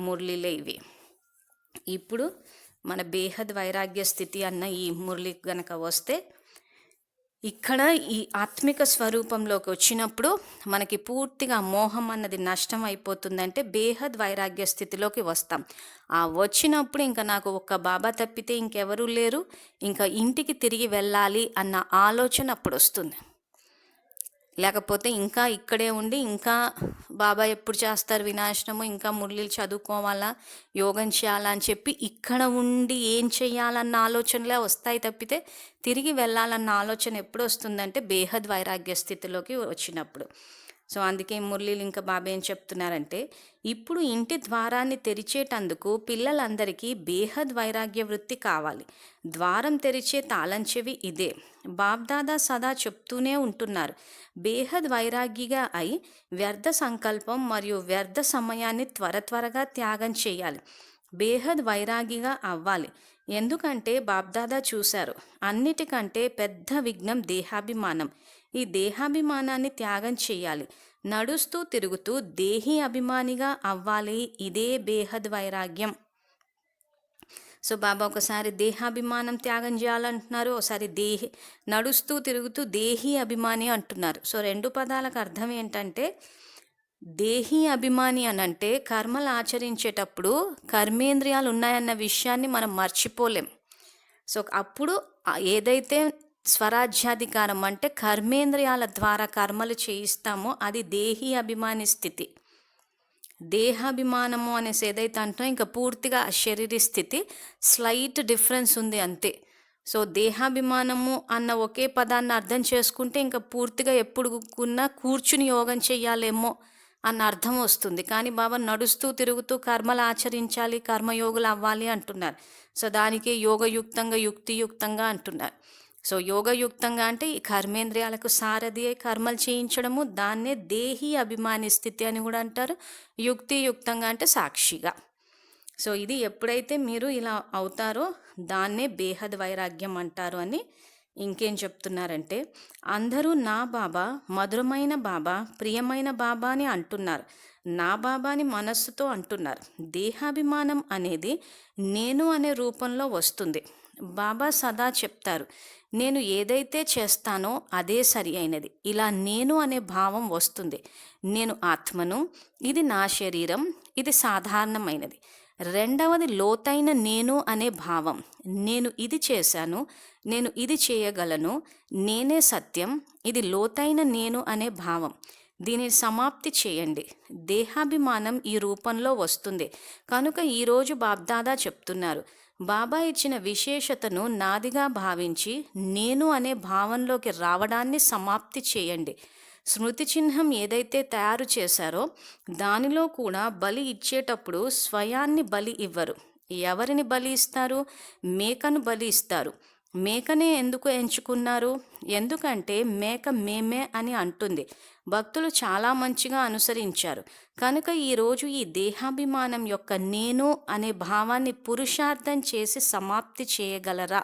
మురళీలే ఇవి. ఇప్పుడు మన బేహద్ వైరాగ్య స్థితి అన్న ఈ మురళి గనక వస్తే ఇక్కడ ఈ ఆత్మిక స్వరూపంలోకి వచ్చినప్పుడు మనకి పూర్తిగా మోహం అన్నది నష్టం అయిపోతుందంటే బేహద్ వైరాగ్య స్థితిలోకి వస్తాం. ఆ వచ్చినప్పుడు ఇంకా నాకు ఒక్క బాబా తప్పితే ఇంకెవరూ లేరు, ఇంకా ఇంటికి తిరిగి వెళ్ళాలి అన్న ఆలోచన అప్పుడు వస్తుంది. లేకపోతే ఇంకా ఇక్కడే ఉండి ఇంకా బాబా ఎప్పుడు చేస్తారు వినాశనము, ఇంకా మురళీలు చదువుకోవాలా, యోగం చేయాలా అని చెప్పి ఇక్కడ ఉండి ఏం చేయాలన్న ఆలోచనలే వస్తాయి తప్పితే తిరిగి వెళ్ళాలన్న ఆలోచన ఎప్పుడు వస్తుందంటే బేహద్ వైరాగ్య స్థితిలోకి వచ్చినప్పుడు. సో అందుకే మురళీలు ఇంకా బాబా ఏం చెప్తున్నారంటే, ఇప్పుడు ఇంటి ద్వారాన్ని తెరిచేటందుకు పిల్లలందరికీ బేహద్ వైరాగ్య వృత్తి కావాలి. ద్వారం తెరిచే తాళం చెవి ఇదే. బాబ్దాదా సదా చెప్తూనే ఉంటున్నారు, బేహద్ వైరాగ్యగా అయి వ్యర్థ సంకల్పం మరియు వ్యర్థ సమయాన్ని త్వరగా త్యాగం చేయాలి. బేహద్ వైరాగిగా అవ్వాలి. ఎందుకంటే బాబ్దాదా చూశారు, అన్నిటికంటే పెద్ద విఘ్నం దేహాభిమానం. ఈ దేహాభిమానాన్ని త్యాగం చేయాలి. నడుస్తూ తిరుగుతూ దేహి అభిమానిగా అవ్వాలి. ఇదే బేహద్ వైరాగ్యం. సో బాబా ఒకసారి దేహాభిమానం త్యాగం చేయాలంటున్నారు, ఒకసారి నడుస్తూ తిరుగుతూ దేహి అభిమాని అంటున్నారు. సో 2 పదాలకు అర్థం ఏంటంటే, దేహి అభిమాని అనంటే కర్మలు ఆచరించేటప్పుడు కర్మేంద్రియాలు ఉన్నాయన్న విషయాన్ని మనం మర్చిపోలేం. సో అప్పుడు ఏదైతే స్వరాజ్యాధికారం అంటే కర్మేంద్రియాల ద్వారా కర్మలు చేయిస్తామో అది దేహి అభిమాని స్థితి. దేహాభిమానము అనేసి ఏదైతే అంటున్నా ఇంకా పూర్తిగా శరీర స్థితి, స్లైట్ డిఫరెన్స్ ఉంది అంతే. సో దేహాభిమానము అన్న ఒకే పదాన్ని అర్థం చేసుకుంటే ఇంకా పూర్తిగా ఎప్పుడు కూర్చుని యోగం చెయ్యాలేమో అన్న అర్థం వస్తుంది. కానీ బాబా నడుస్తూ తిరుగుతూ కర్మలు ఆచరించాలి, కర్మయోగులు అవ్వాలి అంటున్నారు. సో దానికి యోగయుక్తంగా యుక్తియుక్తంగా అంటున్నారు. సో యోగయుక్తంగా అంటే ఈ కర్మేంద్రియాలకు సారథి అయి కర్మలు చేయించడము, దాన్నే దేహి అభిమాని స్థితి అని కూడా అంటారు. యుక్తియుక్తంగా అంటే సాక్షిగా. సో ఇది ఎప్పుడైతే మీరు ఇలా అవుతారో దాన్నే బేహద్ వైరాగ్యం అంటారు అని ఇంకేం చెప్తున్నారంటే, అందరూ నా బాబా, మధురమైన బాబా, ప్రియమైన బాబా అని అంటున్నారు. నా బాబాని మనస్సుతో అంటున్నారు. దేహాభిమానం అనేది నేను అనే రూపంలో వస్తుంది. బాబా సదా చెప్తారు, నేను ఏదైతే చేస్తానో అదే సరి అయినది. ఇలా నేను అనే భావం వస్తుంది. నేను ఆత్మను, ఇది నా శరీరం, ఇది సాధారణమైనది. రెండవది లోతైన నేను అనే భావం. నేను ఇది చేశాను, నేను ఇది చేయగలను, నేనే సత్యం, ఇది లోతైన నేను అనే భావం. దీనిని సమాప్తి చేయండి. దేహాభిమానం ఈ రూపంలో వస్తుంది. కనుక ఈరోజు బాబ్దాదా చెప్తున్నారు, బాబా ఇచ్చిన విశేషతను నాదిగా భావించి నేను అనే భావంలోకి రావడాన్ని సమాప్తి చేయండి. స్మృతి చిహ్నం ఏదైతే తయారు చేశారో దానిలో కూడా బలి ఇచ్చేటప్పుడు స్వయాన్ని బలి ఇవ్వరు. ఎవరిని బలి ఇస్తారు? మేకను బలి ఇస్తారు. మేకనే ఎందుకు ఎంచుకున్నారు? ఎందుకంటే మేక మేమే అని అంటుంది. భక్తులు చాలా మంచిగా అనుసరించారు. కనుక ఈరోజు ఈ దేహాభిమానం యొక్క నేను అనే భావాన్ని పురుషార్థం చేసి సమాప్తి చేయగలరా?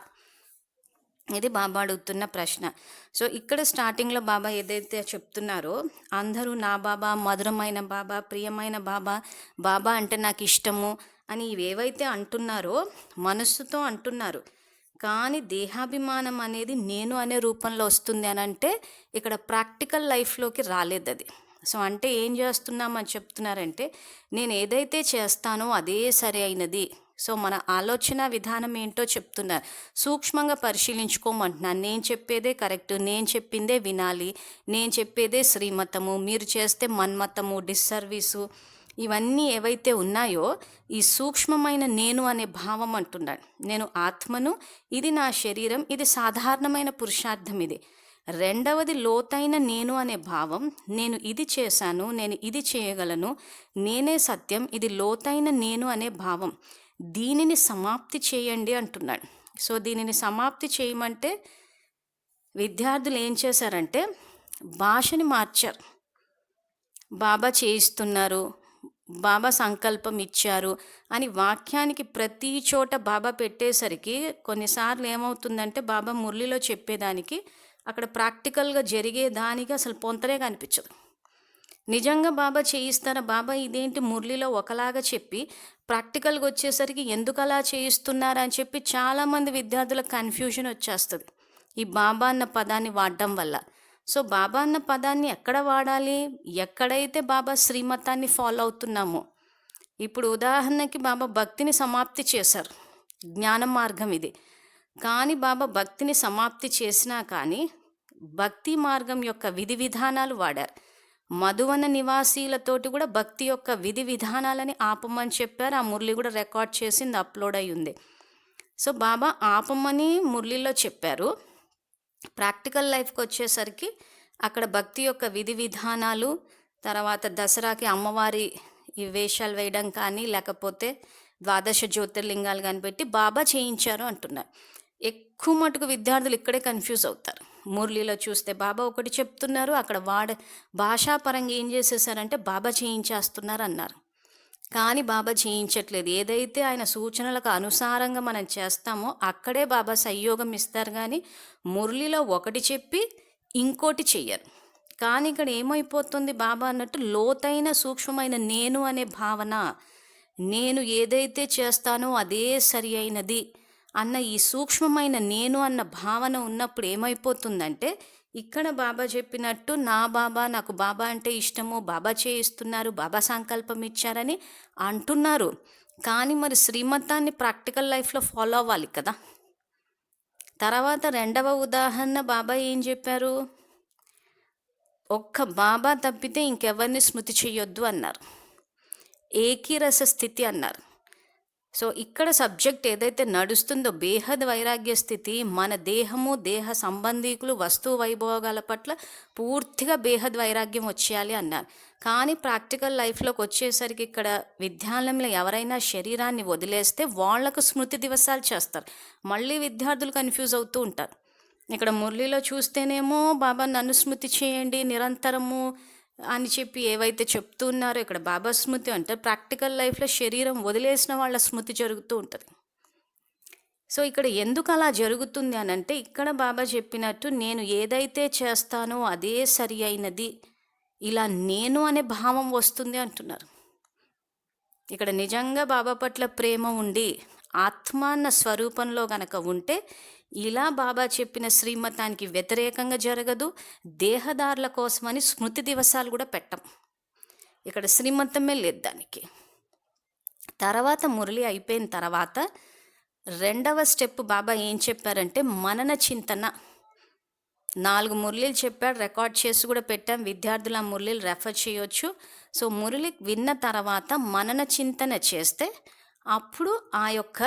ఇది బాబా అడుగుతున్న ప్రశ్న. సో ఇక్కడ స్టార్టింగ్లో బాబా ఏదైతే చెప్తున్నారో, అందరూ నా బాబా, మధురమైన బాబా, ప్రియమైన బాబా, బాబా అంటే నాకు ఇష్టము అని ఇవేవైతే అంటున్నారో మనస్సుతో అంటున్నారు. కానీ దేహాభిమానం అనేది నేను అనే రూపంలో వస్తుంది అని అంటే ఇక్కడ ప్రాక్టికల్ లైఫ్లోకి రాలేదు అది. సో అంటే ఏం చేస్తున్నామని చెప్తున్నారంటే, నేను ఏదైతే చేస్తానో అదే సరి అయినది. సో మన ఆలోచన విధానం ఏంటో చెప్తున్నారు. సూక్ష్మంగా పరిశీలించుకోమంటున్నాను. నేను చెప్పేదే కరెక్ట్, నేను చెప్పిందే వినాలి, నేను చెప్పేదే శ్రీమతము, మీరు చేస్తే మన్మతము, డిస్సర్వీసు, ఇవన్నీ ఏవైతే ఉన్నాయో ఈ సూక్ష్మమైన నేను అనే భావం అంటున్నాడు. నేను ఆత్మను, ఇది నా శరీరం, ఇది సాధారణమైన పురుషార్థం. ఇది రెండవది లోతైన నేను అనే భావం. నేను ఇది చేశాను, నేను ఇది చేయగలను, నేనే సత్యం, ఇది లోతైన నేను అనే భావం. దీనిని సమాప్తి చేయండి అంటున్నాడు. సో దీనిని సమాప్తి చేయమంటే విద్యార్థులు ఏం చేశారంటే భాషని మార్చారు. బాబా చేయిస్తున్నారు, బాబా సంకల్పం ఇచ్చారు అని వాక్యానికి ప్రతి చోట బాబా పెట్టేసరికి కొన్నిసార్లు ఏమవుతుందంటే బాబా మురళిలో చెప్పేదానికి అక్కడ ప్రాక్టికల్గా జరిగేదానికి అసలు పొంతనే కనిపించదు. నిజంగా బాబా చేయిస్తారా? బాబా ఇదేంటి మురళిలో ఒకలాగా చెప్పి ప్రాక్టికల్గా వచ్చేసరికి ఎందుకు అలా చేయిస్తున్నారని చెప్పి చాలామంది విద్యార్థులకు కన్ఫ్యూజన్ వచ్చేస్తుంది ఈ బాబా అన్న పదాన్ని వాడడం వల్ల. సో బాబా అన్న పదాన్ని ఎక్కడ వాడాలి? ఎక్కడైతే బాబా శ్రీమతాన్ని ఫాలో అవుతున్నామో. ఇప్పుడు ఉదాహరణకి బాబా భక్తిని సమాప్తి చేశారు, జ్ఞాన మార్గం ఇది. కానీ బాబా భక్తిని సమాప్తి చేసినా కానీ భక్తి మార్గం యొక్క విధి విధానాలు వాడారు. మధువన నివాసీలతోటి కూడా భక్తి యొక్క విధి విధానాలని ఆపమని చెప్పారు. ఆ మురళి కూడా రికార్డ్ చేసింది, అప్లోడ్ అయి ఉంది. సో బాబా ఆపమని మురళిలో చెప్పారు. ప్రాక్టికల్ లైఫ్కి వచ్చేసరికి అక్కడ భక్తి యొక్క విధి విధానాలు, తర్వాత దసరాకి అమ్మవారి ఈ వేషాలు వేయడం కానీ, లేకపోతే ద్వాదశ జ్యోతిర్లింగాలు కానీ పెట్టి బాబా చేయించారు అంటున్నారు. ఎక్కువ మటుకు విద్యార్థులు ఇక్కడే కన్ఫ్యూజ్ అవుతారు. మురళిలో చూస్తే బాబా ఒకటి చెప్తున్నారు, అక్కడ భాషాపరంగా ఏం చేసేసారంటే బాబా చేయించేస్తున్నారు అన్నారు. కానీ బాబా చేయించట్లేదు. ఏదైతే ఆయన సూచనలకు అనుసారంగా మనం చేస్తామో అక్కడే బాబా సంయోగం ఇస్తారు. కానీ మురళిలో ఒకటి చెప్పి ఇంకోటి చెయ్యరు. కానీ ఇక్కడ ఏమైపోతుంది బాబా అన్నట్టు లోతైన సూక్ష్మమైన నేను అనే భావన, నేను ఏదైతే చేస్తానో అదే సరి అయినది అన్న ఈ సూక్ష్మమైన నేను అన్న భావన ఉన్నప్పుడు ఏమైపోతుందంటే, ఇక్కడ బాబా చెప్పినట్టు నా బాబా, నాకు బాబా అంటే ఇష్టము, బాబా చేయిస్తున్నారు, బాబా సంకల్పం ఇచ్చారని అంటున్నారు. కానీ మరి శ్రీమతాన్ని ప్రాక్టికల్ లైఫ్లో ఫాలో అవ్వాలి కదా. తర్వాత రెండవ ఉదాహరణ బాబా ఏం చెప్పారు, ఒక్క బాబా తప్పితే ఇంకెవరిని స్మృతి చెయ్యొద్దు అన్నారు. ఏకీరస స్థితి అన్నారు. సో ఇక్కడ సబ్జెక్ట్ ఏదైతే నడుస్తుందో బేహద్ వైరాగ్య స్థితి, మన దేహము, దేహ సంబంధీకులు, వస్తు వైభోగాల పట్ల పూర్తిగా బేహద్ వైరాగ్యం వచ్చేయాలి అన్నారు. కానీ ప్రాక్టికల్ లైఫ్లోకి వచ్చేసరికి ఇక్కడ విద్యాలయంలో ఎవరైనా శరీరాన్ని వదిలేస్తే వాళ్లకు స్మృతి దివసాలు చేస్తారు. మళ్ళీ విద్యార్థులు కన్ఫ్యూజ్ అవుతూ ఉంటారు. ఇక్కడ మురళిలో చూస్తేనేమో బాబా నన్ను స్మృతి చేయండి నిరంతరము అని చెప్పి ఏవైతే చెప్తున్నారో ఇక్కడ బాబా స్మృతి అంటే, ప్రాక్టికల్ లైఫ్లో శరీరం వదిలేసిన వాళ్ళ స్మృతి జరుగుతూ ఉంటుంది. సో ఇక్కడ ఎందుకు అలా జరుగుతుంది అని అంటే, ఇక్కడ బాబా చెప్పినట్టు నేను ఏదైతే చేస్తానో అదే సరి అయినది, ఇలా నేను అనే భావం వస్తుంది అంటున్నారు. ఇక్కడ నిజంగా బాబా పట్ల ప్రేమ ఉండి ఆత్మాన్న స్వరూపంలో గనక ఉంటే ఇలా బాబా చెప్పిన శ్రీమతానికి వ్యతిరేకంగా జరగదు. దేహదారుల కోసమని స్మృతి దివసాలు కూడా పెట్టం. ఇక్కడ శ్రీమతమే లేదు దానికి. తర్వాత మురళి అయిపోయిన తర్వాత రెండవ స్టెప్ బాబా ఏం చెప్పారంటే మనన చింతన. 4 మురళీలు చెప్పాడు, రికార్డ్ చేసి కూడా పెట్టాం, విద్యార్థులు ఆ మురళీలు రెఫర్ చేయొచ్చు. సో మురళి విన్న తర్వాత మనన చింతన చేస్తే అప్పుడు ఆ యొక్క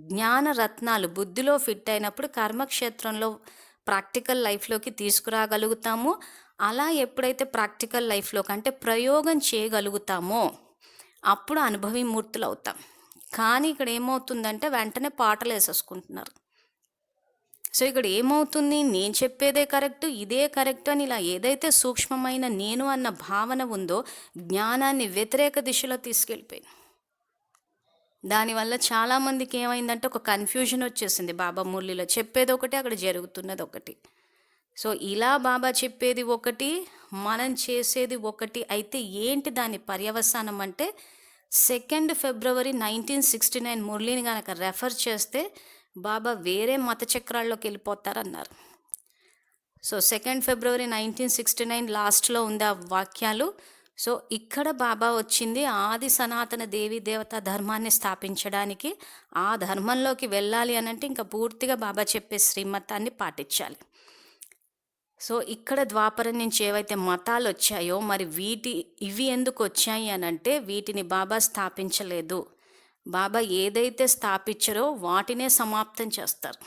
జ్ఞాన రత్నాలు బుద్ధిలో ఫిట్ అయినప్పుడు కర్మక్షేత్రంలో ప్రాక్టికల్ లైఫ్లోకి తీసుకురాగలుగుతాము. అలా ఎప్పుడైతే ప్రాక్టికల్ లైఫ్లోకి అంటే ప్రయోగం చేయగలుగుతామో అప్పుడు అనుభవీమూర్తులు అవుతాం. కానీ ఇక్కడ ఏమవుతుందంటే వెంటనే పాటలు వేసేసుకుంటున్నారు. సో ఇక్కడ ఏమవుతుంది, నేను చెప్పేదే కరెక్ట్, ఇదే కరెక్ట్ అని ఇలా ఏదైతే సూక్ష్మమైన నేను అన్న భావన ఉందో జ్ఞానాన్ని వ్యతిరేక దిశలో తీసుకెళ్ళిపోయింది. దానివల్ల చాలామందికి ఏమైందంటే ఒక కన్ఫ్యూజన్ వచ్చేసింది. బాబా మురళిలో చెప్పేది ఒకటి, అక్కడ జరుగుతున్నది ఒకటి. సో ఇలా బాబా చెప్పేది ఒకటి, మనం చేసేది ఒకటి. అయితే ఏంటి దాని పర్యవసానం అంటే 2 ఫిబ్రవరి 1969 మురళిని కనుక రెఫర్ చేస్తే బాబా వేరే మత చక్రాల్లోకి వెళ్ళిపోతారన్నారు. సో 2 ఫిబ్రవరి 1969 లాస్ట్లో ఉంది ఆ వాక్యాలు. సో ఇక్కడ బాబా వచ్చింది ఆది సనాతన దేవీ దేవతా ధర్మాన్ని స్థాపించడానికి. ఆ ధర్మంలోకి వెళ్ళాలి అని అంటే ఇంకా పూర్తిగా బాబా చెప్పే శ్రీమతాన్ని పాటించాలి. సో ఇక్కడ ద్వాపరం నుంచి ఏవైతే మతాలు వచ్చాయో మరి ఇవి ఎందుకు వచ్చాయి అని అంటే వీటిని బాబా స్థాపించలేదు. బాబా ఏదైతే స్థాపించారో వాటినే సమాప్తం చేస్తారు.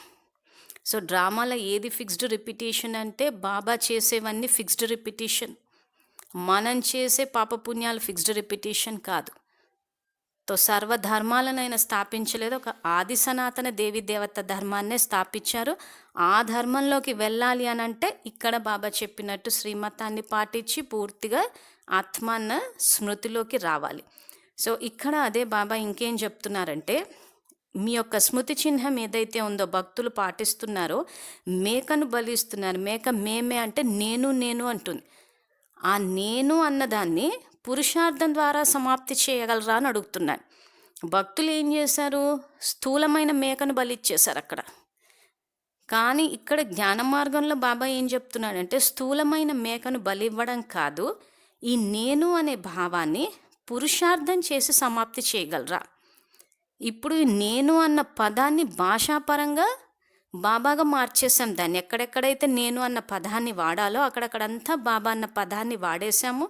సో డ్రామాలో ఏది ఫిక్స్డ్ రిపిటేషన్ అంటే బాబా చేసేవన్నీ ఫిక్స్డ్ రిపిటేషన్, మనం చేసే పాపపుణ్యాలు ఫిక్స్డ్ రిపిటేషన్ కాదు. తో సర్వధర్మాలను ఆయన స్థాపించలేదు, ఒక ఆది సనాతన దేవి దేవత ధర్మాన్నే స్థాపించారు. ఆ ధర్మంలోకి వెళ్ళాలి అని అంటే ఇక్కడ బాబా చెప్పినట్టు శ్రీమతాన్ని పాటించి పూర్తిగా ఆత్మాన్న స్మృతిలోకి రావాలి. సో ఇక్కడ అదే బాబా ఇంకేం చెప్తున్నారంటే, మీ యొక్క స్మృతి చిహ్నం ఏదైతే ఉందో భక్తులు పాటిస్తున్నారో మేకను బలిస్తున్నారు. మేక మేమే అంటే నేను అంటుంది. ఆ నేను అన్నదాన్ని పురుషార్థం ద్వారా సమాప్తి చేయగలరా అని అడుగుతున్నాను. భక్తులు ఏం చేశారు, స్థూలమైన మేకను బలిచ్చేశారు అక్కడ. కానీ ఇక్కడ జ్ఞాన మార్గంలో బాబా ఏం చెప్తున్నాడంటే స్థూలమైన మేకను బలి ఇవ్వడం కాదు, ఈ నేను అనే భావాన్ని పురుషార్థం చేసి సమాప్తి చేయగలరా. ఇప్పుడు నేను అన్న పదాన్ని భాషాపరంగా బాబాగా మార్చేసాం. దాన్ని ఎక్కడెక్కడైతే నేను అన్న పదాన్ని వాడాలో అక్కడక్కడంతా బాబా అన్న పదాన్ని వాడేశాము.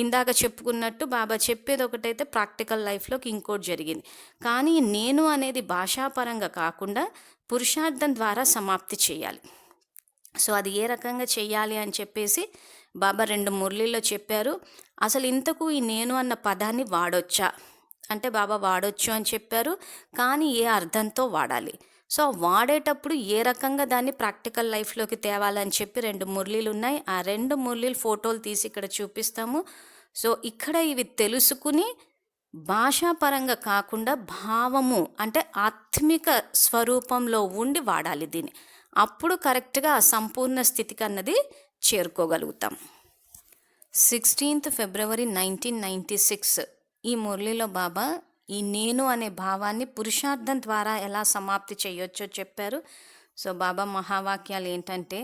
ఇందాక చెప్పుకున్నట్టు బాబా చెప్పేది ఒకటైతే ప్రాక్టికల్ లైఫ్లోకి ఇంకోటి జరిగింది. కానీ నేను అనేది భాషాపరంగా కాకుండా పురుషార్థం ద్వారా సమాప్తి చేయాలి. సో అది ఏ రకంగా చెయ్యాలి అని చెప్పేసి బాబా 2 మురళీల్లో చెప్పారు. అసలు ఇంతకు ఈ నేను అన్న పదాన్ని వాడొచ్చా అంటే బాబా వాడొచ్చు అని చెప్పారు. కానీ ఏ అర్థంతో వాడాలి, సో వాడేటప్పుడు ఏ రకంగా దాన్ని ప్రాక్టికల్ లైఫ్లోకి తేవాలని చెప్పి 2 మురళీలు ఉన్నాయి. ఆ 2 మురళీలు ఫోటోలు తీసి ఇక్కడ చూపిస్తాము. సో ఇక్కడ ఇవి తెలుసుకుని భాషాపరంగా కాకుండా భావము అంటే ఆత్మిక స్వరూపంలో ఉండి వాడాలి దీన్ని. అప్పుడు కరెక్ట్గా ఆ సంపూర్ణ స్థితికి అన్నది చేరుకోగలుగుతాం. 16th February 1996 ఈ మురళిలో బాబా ఈ నేను అనే భావాన్ని పురుషార్థం ద్వారా ఎలా సమాప్తి చేయొచ్చో చెప్పారు. సో బాబా మహావాక్యాలు ఏంటంటే,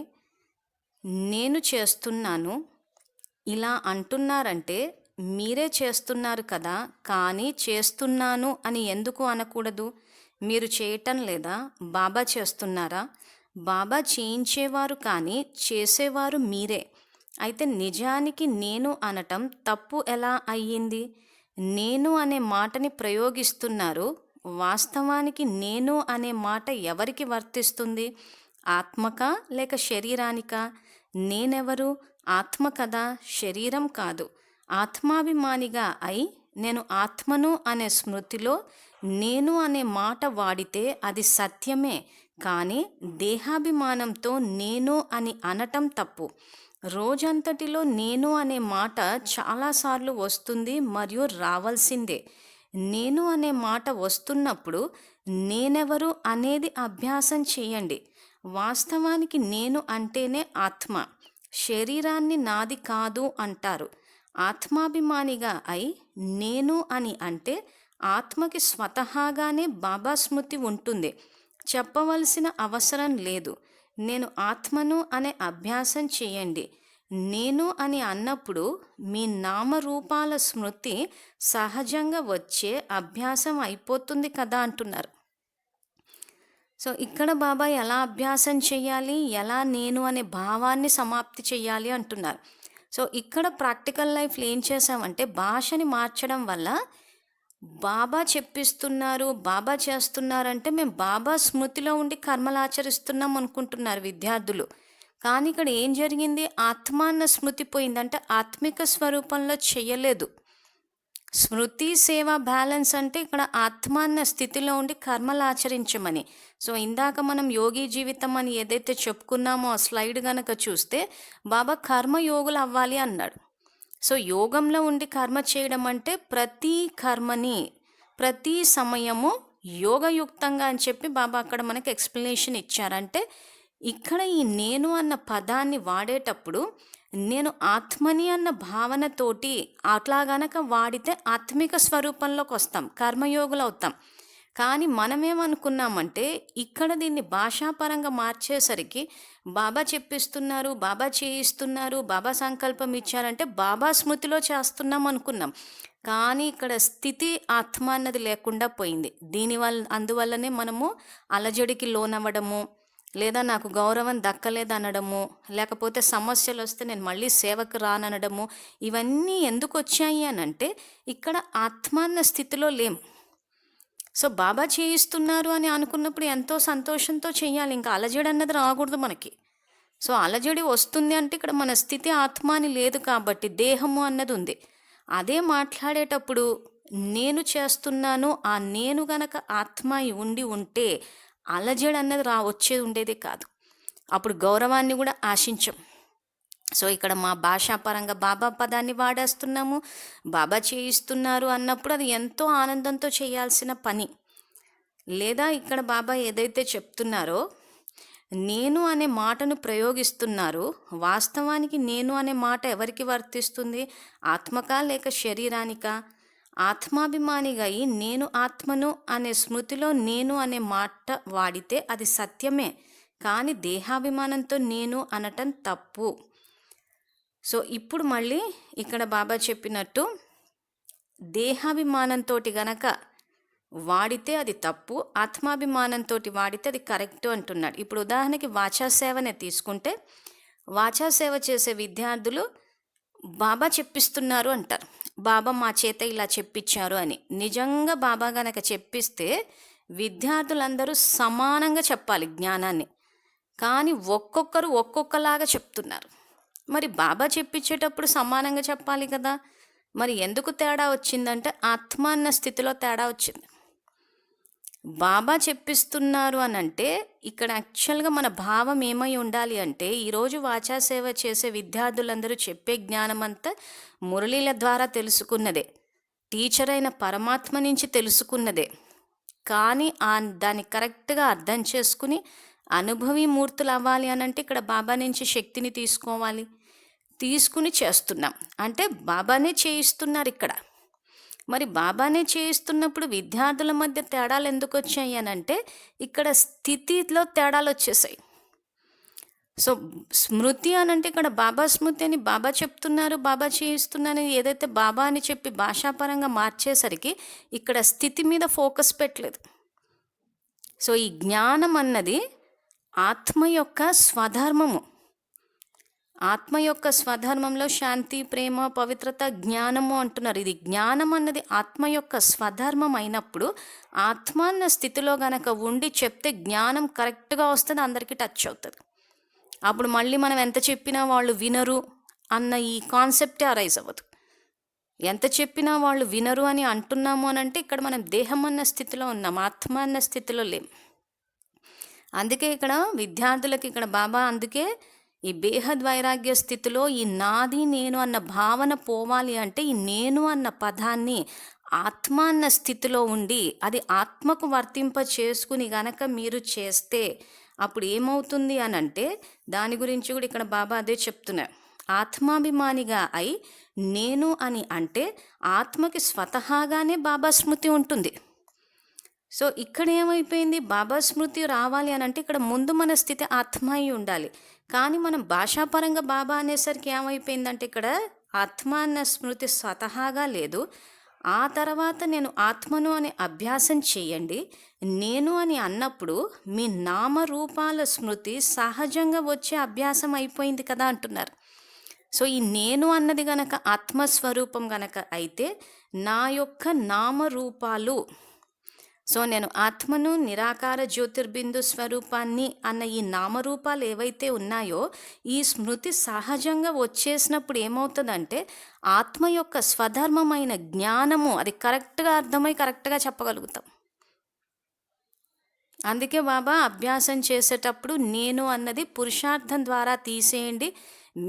నేను చేస్తున్నాను ఇలా అంటున్నారంటే మీరే చేస్తున్నారు కదా, కానీ చేస్తున్నాను అని ఎందుకు అనకూడదు? మీరు చేయటం లేదా? బాబా చేస్తున్నారా? బాబా చేయించేవారు కానీ చేసేవారు మీరే. అయితే నిజానికి నేను అనటం తప్పు ఎలా అయ్యింది? నేను అనే మాటని ప్రయోగిస్తున్నారు, వాస్తవానికి నేను అనే మాట ఎవరికి వర్తిస్తుంది? ఆత్మకా లేక శరీరానికా? నేనెవరు? ఆత్మ కదా, శరీరం కాదు. ఆత్మాభిమానిగా అయి నేను ఆత్మను అనే స్మృతిలో నేను అనే మాట వాడితే అది సత్యమే, కానీ దేహాభిమానంతో నేను అని అనటం తప్పు. రోజంతటిలో నేను అనే మాట చాలాసార్లు వస్తుంది మరియు రావాల్సిందే. నేను అనే మాట వస్తున్నప్పుడు నేనెవరు అనేది అభ్యాసం చేయండి. వాస్తవానికి నేను అంటేనే ఆత్మ, శరీరాన్ని నాది కాదు అంటారు. ఆత్మాభిమానిగా అయి నేను అని అంటే ఆత్మకి స్వతహాగానే బాబా స్మృతి ఉంటుంది, చెప్పవలసిన అవసరం లేదు. నేను ఆత్మను అనే అభ్యాసం చేయండి. నేను అని అన్నప్పుడు మీ నామరూపాల స్మృతి సహజంగా వచ్చే అభ్యాసం అయిపోతుంది కదా అంటున్నారు. సో ఇక్కడ బాబా ఎలా అభ్యాసం చేయాలి, ఎలా నేను అనే భావాన్ని సమాప్తి చేయాలి అంటున్నారు. సో ఇక్కడ ప్రాక్టికల్ లైఫ్లో ఏం చేసామంటే భాషని మార్చడం వల్ల బాబా చెప్పిస్తున్నారు, బాబా చేస్తున్నారంటే మేము బాబా స్మృతిలో ఉండి కర్మలు ఆచరిస్తున్నాం అనుకుంటున్నారు విద్యార్థులు. కానీ ఇక్కడ ఏం జరిగింది? ఆత్మ అన్న స్మృతి పోయిందంటే ఆత్మిక స్వరూపంలో చెయ్యలేదు. స్మృతి సేవ బ్యాలెన్స్ అంటే ఇక్కడ ఆత్మ అన్న స్థితిలో ఉండి కర్మలు ఆచరించమని. సో ఇందాక మనం యోగి జీవితం అని ఏదైతే చెప్పుకున్నామో ఆ స్లైడ్ గనక చూస్తే బాబా కర్మయోగులు అవ్వాలి అన్నాడు. సో యోగంలో ఉండి కర్మ చేయడం అంటే ప్రతి కర్మని ప్రతి సమయము యోగయుక్తంగా అని చెప్పి బాబా అక్కడ మనకి ఎక్స్ప్లెనేషన్ ఇచ్చారంటే ఇక్కడ ఈ నేను అన్న పదాన్ని వాడేటప్పుడు నేను ఆత్మని అన్న భావనతోటి అట్లా గనక వాడితే ఆత్మిక స్వరూపంలోకి వస్తాం, కర్మయోగులు అవుతాం. కానీ మనమేమనుకున్నామంటే ఇక్కడ దీన్ని భాషాపరంగా మార్చేసరికి బాబా చెప్పిస్తున్నారు, బాబా చేయిస్తున్నారు, బాబా సంకల్పం ఇచ్చారంటే బాబా స్మృతిలో చేస్తున్నాం అనుకున్నాం. కానీ ఇక్కడ స్థితి ఆత్మ అన్నది లేకుండా పోయింది. అందువల్లనే మనము అలజడికి లోనవ్వడము, లేదా నాకు గౌరవం దక్కలేదనడము, లేకపోతే సమస్యలు వస్తే నేను మళ్ళీ సేవకు రాననడము, ఇవన్నీ ఎందుకు వచ్చాయి అని అంటే ఇక్కడ ఆత్మాన్న స్థితిలో లేం. సో బాబా చేయిస్తున్నారు అని అనుకున్నప్పుడు ఎంతో సంతోషంతో చేయాలి, ఇంకా అలజడి అన్నది రాకూడదు మనకి. సో అలజడి వస్తుంది అంటే ఇక్కడ మన స్థితి ఆత్మ అని లేదు కాబట్టి దేహము అన్నది ఉంది. అదే మాట్లాడేటప్పుడు నేను చేస్తున్నాను, ఆ నేను గనక ఆత్మ ఉండి ఉంటే అలజడి అన్నది వచ్చేది ఉండేది కాదు. అప్పుడు గౌరవాన్ని కూడా ఆశించం. సో ఇక్కడ మా భాషాపరంగా బాబా పదాన్ని వాడేస్తున్నాము, బాబా చేయిస్తున్నారు అన్నప్పుడు అది ఎంతో ఆనందంతో చేయాల్సిన పని. లేదా ఇక్కడ బాబా ఏదైతే చెప్తున్నారో నేను అనే మాటను ప్రయోగిస్తున్నారు, వాస్తవానికి నేను అనే మాట ఎవరికి వర్తిస్తుంది? ఆత్మకా లేక శరీరానికా? ఆత్మాభిమానిగా అయి నేను ఆత్మను అనే స్మృతిలో నేను అనే మాట వాడితే అది సత్యమే, కానీ దేహాభిమానంతో నేను అనటం తప్పు. సో ఇప్పుడు మళ్ళీ ఇక్కడ బాబా చెప్పినట్టు దేహాభిమానంతో గనక వాడితే అది తప్పు, ఆత్మాభిమానంతో వాడితే అది కరెక్టు అంటున్నాడు. ఇప్పుడు ఉదాహరణకి వాచాసేవనే తీసుకుంటే వాచాసేవ చేసే విద్యార్థులు బాబా చెప్పిస్తున్నారు అంటారు, బాబా మా చేత ఇలా చెప్పించారు అని. నిజంగా బాబా గనక చెప్పిస్తే విద్యార్థులందరూ సమానంగా చెప్పాలి జ్ఞానాన్ని. కానీ ఒక్కొక్కరు ఒక్కొక్కలాగా చెప్తున్నారు. మరి బాబా చెప్పించేటప్పుడు సమానంగా చెప్పాలి కదా! మరి ఎందుకు తేడా వచ్చిందంటే ఆత్మ అన్న స్థితిలో తేడా వచ్చింది. బాబా చెప్పిస్తున్నారు అనంటే ఇక్కడ యాక్చువల్గా మన భావం ఏమై ఉండాలి అంటే, ఈరోజు వాచా సేవ చేసే విద్యార్థులందరూ చెప్పే జ్ఞానం అంతా మురళీల ద్వారా తెలుసుకున్నదే, టీచర్ అయిన పరమాత్మ నుంచి తెలుసుకున్నదే. కానీ దాన్ని కరెక్ట్గా అర్థం చేసుకుని అనుభవీ మూర్తులు అవ్వాలి అనంటే ఇక్కడ బాబా నుంచి శక్తిని తీసుకోవాలి, తీసుకుని చేస్తున్నాం. అంటే బాబానే చేయిస్తున్నారు ఇక్కడ. మరి బాబానే చేయిస్తున్నప్పుడు విద్యార్థుల మధ్య తేడాలు ఎందుకు వచ్చాయి అనంటే ఇక్కడ స్థితిలో తేడాలు వచ్చేసాయి. సో స్మృతి అనంటే ఇక్కడ బాబా స్మృతి అని బాబా చెప్తున్నారు, బాబా చేయిస్తున్నారని ఏదైతే బాబా అని చెప్పి భాషాపరంగా మార్చేసరికి ఇక్కడ స్థితి మీద ఫోకస్ పెట్టలేదు. సో ఈ జ్ఞానం అన్నది ఆత్మ యొక్క స్వధర్మము. ఆత్మ యొక్క స్వధర్మంలో శాంతి, ప్రేమ, పవిత్రత, జ్ఞానము అంటున్నారు. ఇది జ్ఞానం అన్నది ఆత్మ యొక్క స్వధర్మం అయినప్పుడు ఆత్మ అన్న స్థితిలో గనక ఉండి చెప్తే జ్ఞానం కరెక్ట్గా వస్తుంది, అందరికీ టచ్ అవుతుంది. అప్పుడు మళ్ళీ మనం ఎంత చెప్పినా వాళ్ళు వినరు అన్న ఈ కాన్సెప్టే అరైజ్ అవ్వదు. ఎంత చెప్పినా వాళ్ళు వినరు అని అంటున్నాము అని అంటే ఇక్కడ మనం దేహం అన్న స్థితిలో ఉన్నాం, ఆత్మ అన్న స్థితిలో లేం. అందుకే ఇక్కడ విద్యార్థులకి ఇక్కడ బాబా అందుకే ఈ బేహద్ వైరాగ్య స్థితిలో ఈ నాది నేను అన్న భావన పోవాలి అంటే ఈ నేను అన్న పదాన్ని ఆత్మ అన్న స్థితిలో ఉండి అది ఆత్మకు వర్తింప చేసుకుని గనక మీరు చేస్తే అప్పుడు ఏమవుతుంది అని అంటే దాని గురించి కూడా ఇక్కడ బాబా అదే చెప్తున్నారు. ఆత్మాభిమానిగా అయి నేను అని అంటే ఆత్మకి స్వతహాగానే బాబా స్మృతి ఉంటుంది. సో ఇక్కడ ఏమైపోయింది, బాబా స్మృతి రావాలి అని అంటే ఇక్కడ ముందు మన స్థితి ఆత్మ అయి ఉండాలి. కానీ మనం భాషాపరంగా బాబా అనేసరికి ఏమైపోయిందంటే ఇక్కడ ఆత్మ అన్న స్మృతి స్వతహాగా లేదు. ఆ తర్వాత నేను ఆత్మను అని అభ్యాసం చేయండి, నేను అని అన్నప్పుడు మీ నామరూపాల స్మృతి సహజంగా వచ్చే అభ్యాసం అయిపోయింది కదా అంటున్నారు. సో ఈ నేను అన్నది గనక ఆత్మస్వరూపం గనక అయితే నా యొక్క నామరూపాలు, సో నేను ఆత్మను, నిరాకార జ్యోతిర్బిందు స్వరూపాన్ని అన్న ఈ నామరూపాలు ఏవైతే ఉన్నాయో ఈ స్మృతి సహజంగా వచ్చేసినప్పుడు ఏమవుతుందంటే ఆత్మ యొక్క స్వధర్మమైన జ్ఞానము అది కరెక్ట్గా అర్థమై కరెక్ట్గా చెప్పగలుగుతాం. అందుకే బాబా అభ్యాసం చేసేటప్పుడు నేను అన్నది పురుషార్థం ద్వారా తీసేయండి.